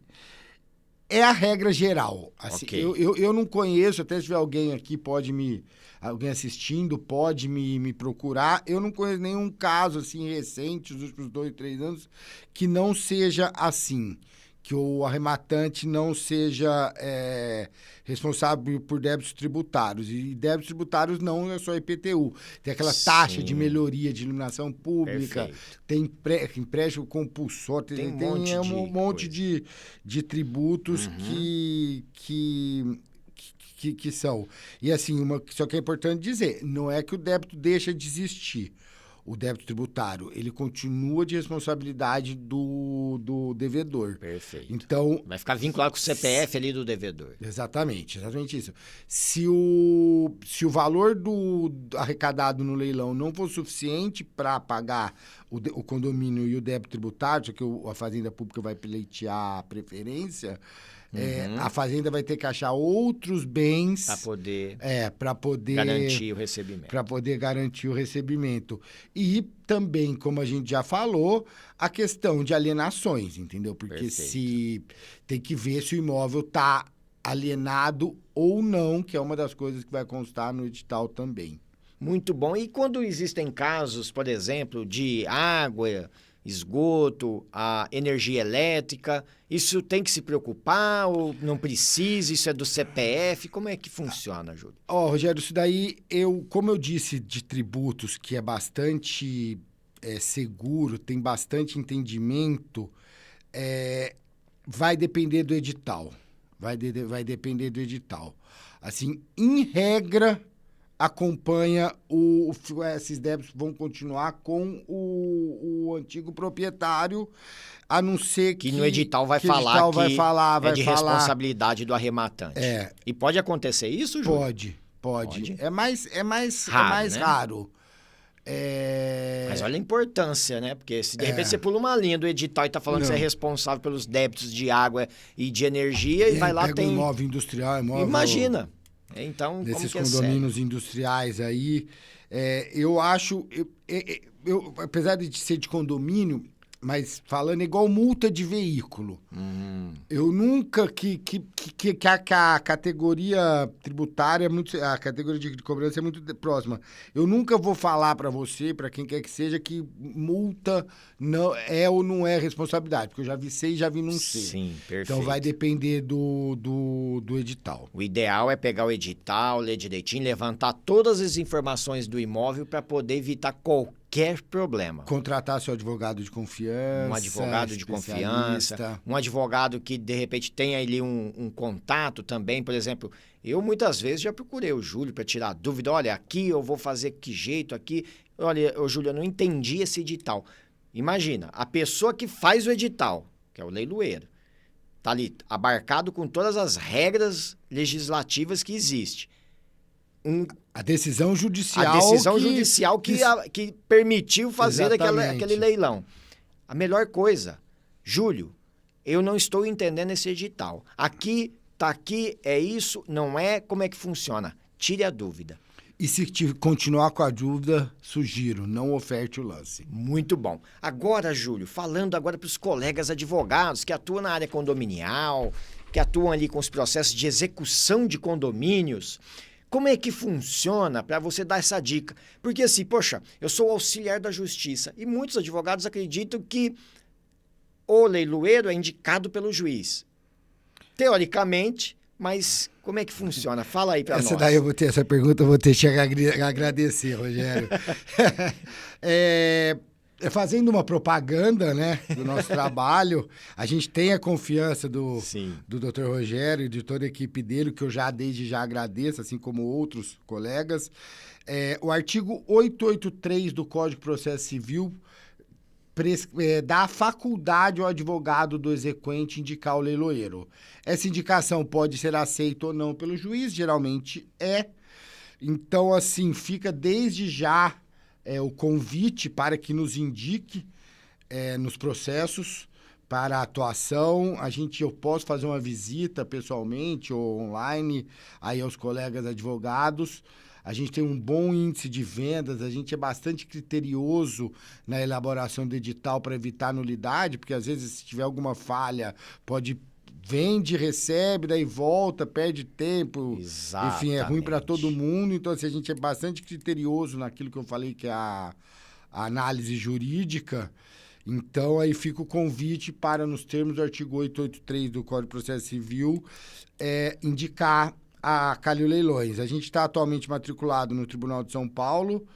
É a regra geral. Assim, Okay. eu não conheço, até se tiver alguém aqui, alguém assistindo, pode me procurar. Eu não conheço nenhum caso assim recente, nos últimos 2, 3 anos, que não seja assim. Que o arrematante não seja responsável por débitos tributários. E débitos tributários não é só IPTU. Tem aquela taxa de melhoria de iluminação pública, tem empréstimo compulsório, tem um monte de tributos que são. E assim, só que é importante dizer, não é que o débito deixa de existir. O débito tributário, ele continua de responsabilidade do devedor. Perfeito. Então, vai ficar vinculado com o CPF ali do devedor. Exatamente isso. Se o valor arrecadado no leilão não for suficiente para pagar o condomínio e o débito tributário, só que a Fazenda Pública vai pleitear a preferência, a Fazenda vai ter que achar outros bens para poder garantir o recebimento. Para poder garantir o recebimento. E também, como a gente já falou, a questão de alienações, entendeu? Porque tem que ver se o imóvel está alienado ou não, que é uma das coisas que vai constar no edital também. Muito bom. E quando existem casos, por exemplo, de água, esgoto, a energia elétrica, isso tem que se preocupar ou não precisa? Isso é do CPF? Como é que funciona, Júlio? Rogério, isso daí, como eu disse de tributos, que é bastante seguro, tem bastante entendimento, vai depender do edital. Vai depender do edital. Assim, em regra, acompanha esses débitos vão continuar com o antigo proprietário, a não ser que no edital vai falar que é de responsabilidade do arrematante. E pode acontecer isso, Júlio? Pode. É mais raro. Né? Mas olha a importância, né? Porque se de repente você pula uma linha do edital e tá falando que você é responsável pelos débitos de água e de energia e vai lá tem imóvel industrial, Imagina. Então, nesses condomínios industriais aí, eu acho, apesar de ser de condomínio, mas falando igual multa de veículo, eu nunca que a categoria tributária a categoria de cobrança é muito próxima. Eu nunca vou falar para você, para quem quer que seja, que multa não é ou não é responsabilidade, porque eu já vi ser e já vi não ser. Sim, perfeito. Então vai depender do edital. O ideal é pegar o edital, ler direitinho, levantar todas as informações do imóvel para poder evitar qualquer qualquer problema. Contratar seu advogado de confiança. Um advogado de confiança, um advogado que, de repente, tenha ali um contato também. Por exemplo, eu muitas vezes já procurei o Júlio para tirar dúvida. Olha, aqui eu vou fazer que jeito, aqui... Olha, Júlio, eu não entendi esse edital. Imagina, a pessoa que faz o edital, que é o leiloeiro, está ali abarcado com todas as regras legislativas que existem. A decisão judicial. A decisão judicial que permitiu fazer aquele leilão. A melhor coisa, Júlio, eu não estou entendendo esse edital. Aqui, tá aqui, é isso, não é? Como é que funciona? Tire a dúvida. E se continuar com a dúvida, sugiro, não oferte o lance. Muito bom. Agora, Júlio, falando agora para os colegas advogados que atuam na área condominial, que atuam ali com os processos de execução de condomínios, como é que funciona para você dar essa dica? Porque assim, poxa, eu sou auxiliar da justiça e muitos advogados acreditam que o leiloeiro é indicado pelo juiz. Teoricamente, mas como é que funciona? Fala aí para nós. Essa pergunta eu vou ter que agradecer, Rogério. Fazendo uma propaganda, né, do nosso trabalho, a gente tem a confiança do Dr. Rogério e de toda a equipe dele, que eu desde já agradeço, assim como outros colegas. O artigo 883 do Código de Processo Civil dá a faculdade ao advogado do exequente indicar o leiloeiro. Essa indicação pode ser aceita ou não pelo juiz, geralmente é. Então, assim, fica desde já o convite para que nos indique nos processos para a atuação. Eu posso fazer uma visita pessoalmente ou online aí aos colegas advogados. A gente tem um bom índice de vendas, a gente é bastante criterioso na elaboração do edital para evitar nulidade, porque às vezes se tiver alguma falha, vende, recebe, daí volta, perde tempo. Exatamente. Enfim, é ruim para todo mundo. Então, assim, a gente é bastante criterioso naquilo que eu falei, que é a análise jurídica. Então, aí fica o convite para, nos termos do artigo 883 do Código de Processo Civil, indicar a Calil Leilões. A gente está atualmente matriculado no Tribunal de São Paulo,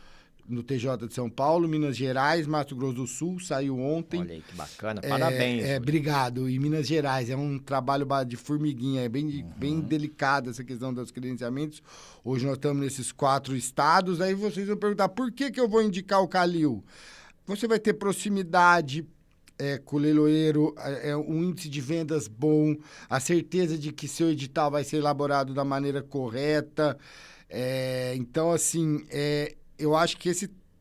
no TJ de São Paulo, Minas Gerais, Mato Grosso do Sul, saiu ontem. Olha aí, que bacana, parabéns. Obrigado. E Minas Gerais, é um trabalho de formiguinha, é bem delicada essa questão dos credenciamentos. Hoje nós estamos nesses 4 estados, aí vocês vão perguntar, por que eu vou indicar o Calil? Você vai ter proximidade com o leiloeiro, um índice de vendas bom, a certeza de que seu edital vai ser elaborado da maneira correta. Então, assim, eu acho que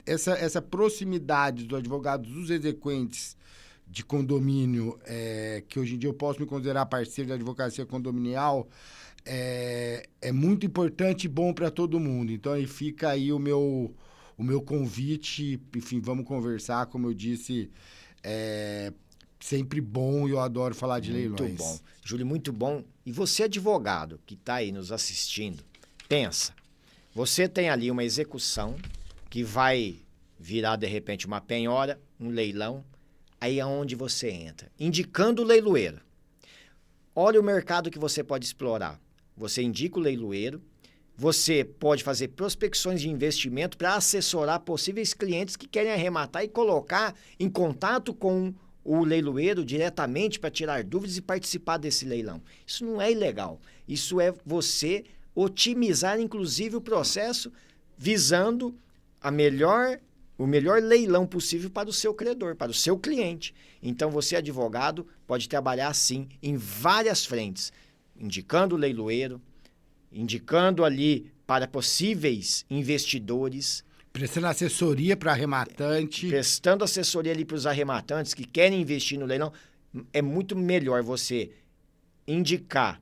essa proximidade do advogado dos exequentes de condomínio, que hoje em dia eu posso me considerar parceiro da advocacia condominial, é muito importante e bom para todo mundo. Então, aí fica aí o meu convite. Enfim, vamos conversar, como eu disse... sempre bom e eu adoro falar de leilões. Muito bom. Júlio, muito bom. E você, advogado, que está aí nos assistindo, pensa, você tem ali uma execução que vai virar, de repente, uma penhora, um leilão, aí é onde você entra, indicando o leiloeiro. Olha o mercado que você pode explorar. Você indica o leiloeiro, você pode fazer prospecções de investimento para assessorar possíveis clientes que querem arrematar e colocar em contato com o leiloeiro diretamente para tirar dúvidas e participar desse leilão. Isso não é ilegal. Isso é você otimizar, inclusive, o processo visando o melhor leilão possível para o seu credor, para o seu cliente. Então, você, advogado, pode trabalhar, sim, em várias frentes, indicando o leiloeiro, indicando ali para possíveis investidores. Prestando assessoria para arrematante. Prestando assessoria ali para os arrematantes que querem investir no leilão. É muito melhor você indicar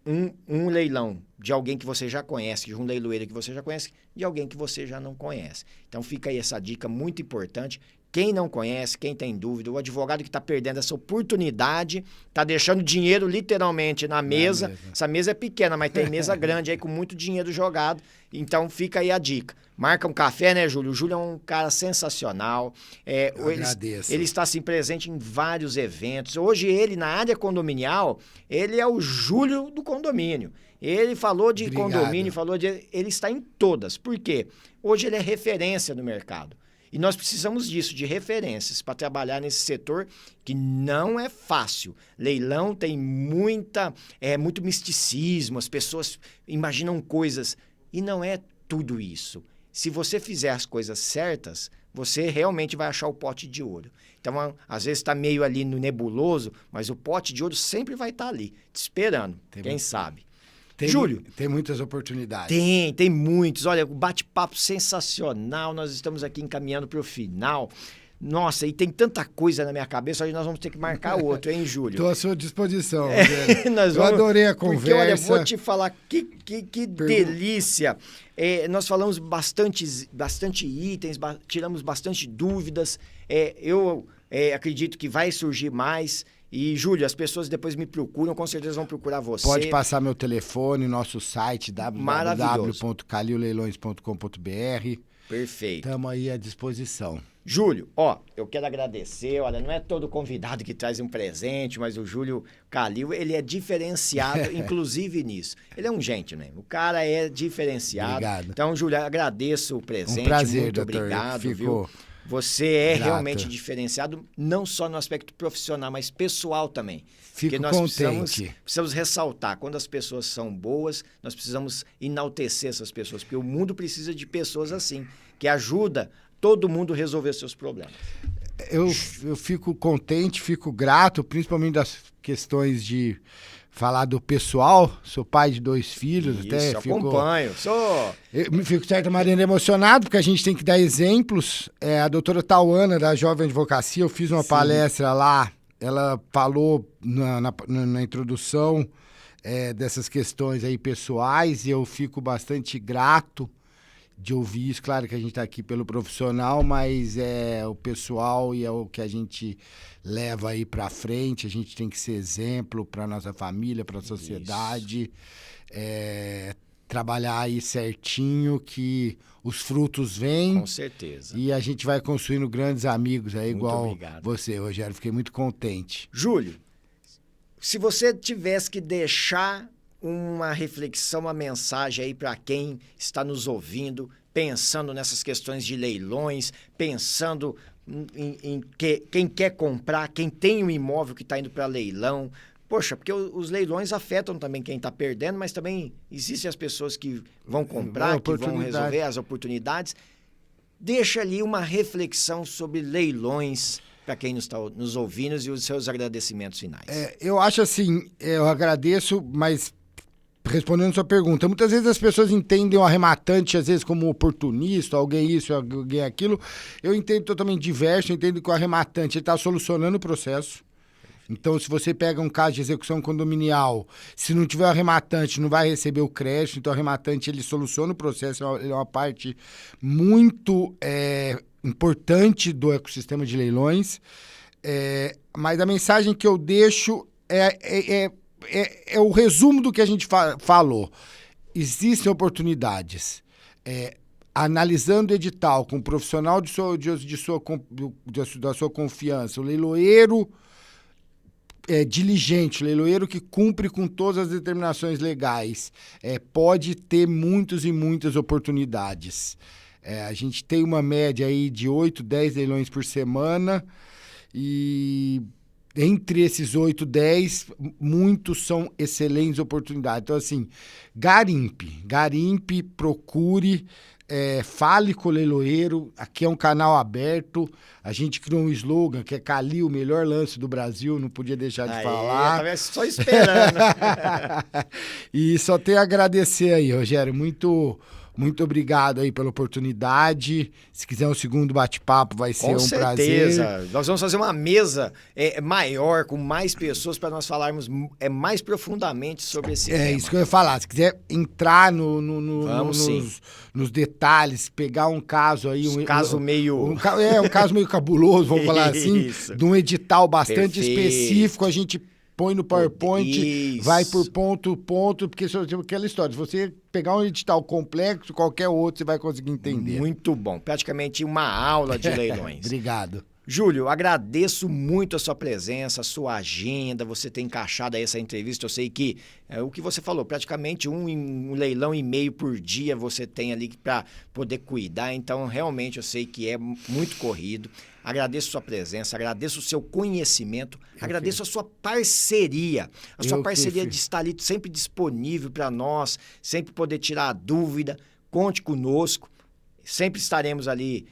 um leilão de alguém que você já conhece, de um leiloeiro que você já conhece, de alguém que você já não conhece. Então fica aí essa dica muito importante. Quem não conhece, quem tem dúvida, o advogado que está perdendo essa oportunidade, está deixando dinheiro literalmente na mesa. Essa mesa é pequena, mas tem mesa grande aí com muito dinheiro jogado. Então fica aí a dica. Marca um café, né, Júlio? O Júlio é um cara sensacional. Ele está assim, presente em vários eventos. Hoje ele, na área condominial, ele é o Júlio do condomínio. Ele falou de condomínio, ele está em todas. Por quê? Hoje ele é referência no mercado. E nós precisamos disso, de referências, para trabalhar nesse setor que não é fácil. Leilão tem muito misticismo, as pessoas imaginam coisas, e não é tudo isso. Se você fizer as coisas certas, você realmente vai achar o pote de ouro. Então, às vezes está meio ali no nebuloso, mas o pote de ouro sempre vai estar ali, te esperando, quem sabe. Júlio. Tem muitas oportunidades. Tem muitos. Olha, o bate-papo sensacional, nós estamos aqui encaminhando para o final. Nossa, e tem tanta coisa na minha cabeça, hoje nós vamos ter que marcar outro, hein, Júlio? Estou à sua disposição. Eu adorei a conversa. Porque, olha, vou te falar, que delícia. Nós falamos bastante itens, tiramos bastante dúvidas. Eu acredito que vai surgir mais. E, Júlio, as pessoas depois me procuram, com certeza vão procurar você. Pode passar meu telefone, nosso site, www.calilleilões.com.br. Perfeito. Estamos aí à disposição. Júlio, eu quero agradecer. Olha, não é todo convidado que traz um presente, mas o Júlio Calil, ele é diferenciado, inclusive nisso. Ele é um gentleman, o cara é diferenciado. Obrigado. Então, Júlio, agradeço o presente. Um prazer, muito doutor. Obrigado, viu? Você é grato. Realmente diferenciado, não só no aspecto profissional, mas pessoal também. Fico porque nós contente. precisamos ressaltar, quando as pessoas são boas, nós precisamos enaltecer essas pessoas, porque o mundo precisa de pessoas assim, que ajudam todo mundo a resolver seus problemas. Eu fico contente, fico grato, principalmente das questões de falar do pessoal. Sou pai de 2 filhos. Isso, até acompanho. Eu me fico, de certa maneira, emocionado, porque a gente tem que dar exemplos. A doutora Tauana, da Jovem Advocacia, eu fiz uma palestra lá, ela falou na introdução dessas questões aí pessoais, e eu fico bastante grato de ouvir isso. Claro que a gente está aqui pelo profissional, mas é o pessoal e é o que a gente leva aí para frente. A gente tem que ser exemplo para nossa família, para a sociedade. Trabalhar aí certinho, que os frutos vêm. Com certeza. E a gente vai construindo grandes amigos aí, Muito igual obrigado. você, Rogério. Fiquei muito contente. Júlio, se você tivesse que deixar uma reflexão, uma mensagem aí para quem está nos ouvindo, pensando nessas questões de leilões, pensando em quem quer comprar, quem tem um imóvel que está indo para leilão. Poxa, porque os leilões afetam também quem está perdendo, mas também existem as pessoas que vão comprar, que vão resolver as oportunidades. Deixa ali uma reflexão sobre leilões para quem está nos ouvindo e os seus agradecimentos finais. Eu acho assim, eu agradeço, mas respondendo a sua pergunta, muitas vezes as pessoas entendem o arrematante, às vezes, como oportunista, alguém isso, alguém aquilo. Eu entendo totalmente diverso, eu entendo que o arrematante está solucionando o processo. Então, se você pega um caso de execução condominial, se não tiver o arrematante, não vai receber o crédito. Então, o arrematante, ele soluciona o processo, ele é uma parte muito importante do ecossistema de leilões. Mas a mensagem que eu deixo é o resumo do que a gente falou. Existem oportunidades. Analisando o edital com um profissional da sua confiança, o leiloeiro diligente, o leiloeiro que cumpre com todas as determinações legais, pode ter muitas e muitas oportunidades. A gente tem uma média aí de 8, 10 leilões por semana, e entre esses 8, 10, muitos são excelentes oportunidades. Então, assim, garimpe, procure, fale com o leiloeiro. Aqui é um canal aberto. A gente criou um slogan que é Calil, o melhor lance do Brasil, não podia deixar de falar. Eu tava só esperando. E só tenho a agradecer aí, Rogério, muito obrigado aí pela oportunidade. Se quiser um segundo bate-papo, vai ser um prazer. Nós vamos fazer uma mesa maior, com mais pessoas, para nós falarmos mais profundamente sobre esse tema. É isso que eu ia falar. Se quiser entrar nos detalhes, pegar um caso aí... Um caso meio cabuloso, vamos falar assim, de um edital bastante específico, a gente põe no PowerPoint, vai por ponto, porque aquela história, se você pegar um edital complexo, qualquer outro você vai conseguir entender. Muito bom, praticamente uma aula de leilões. Obrigado. Júlio, agradeço muito a sua presença, a sua agenda, você ter encaixado aí essa entrevista. Eu sei que o que você falou, praticamente um leilão e meio por dia você tem ali para poder cuidar. Então, realmente, eu sei que é muito corrido. Agradeço a sua presença, agradeço o seu conhecimento, agradeço a sua parceria. A sua parceria de estar ali sempre disponível para nós, sempre poder tirar a dúvida. Conte conosco, sempre estaremos ali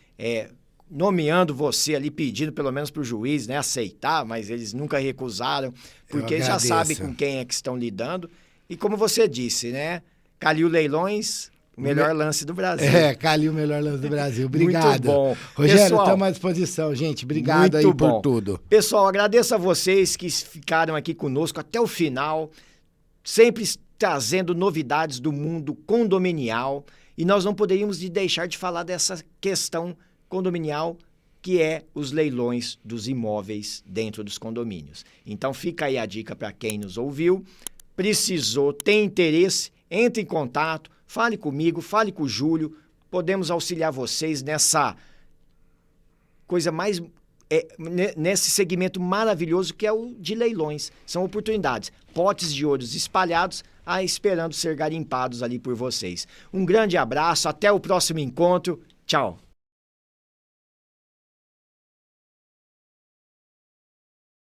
nomeando você ali, pedindo pelo menos para o juiz, né, aceitar, mas eles nunca recusaram, porque eles já sabem com quem é que estão lidando. E como você disse, né, Calil Leilões, o melhor lance do Brasil. Calil, o melhor lance do Brasil. Obrigado. Muito bom. Rogério, estamos à disposição, gente. Obrigado aí por tudo. Pessoal, agradeço a vocês que ficaram aqui conosco até o final, sempre trazendo novidades do mundo condominial, e nós não poderíamos deixar de falar dessa questão condominial, que é os leilões dos imóveis dentro dos condomínios. Então fica aí a dica para quem nos ouviu, precisou, tem interesse, entre em contato, fale comigo, fale com o Júlio, podemos auxiliar vocês nessa coisa mais, nesse segmento maravilhoso que é o de leilões. São oportunidades, potes de ouros espalhados, esperando ser garimpados ali por vocês. Um grande abraço, até o próximo encontro, tchau!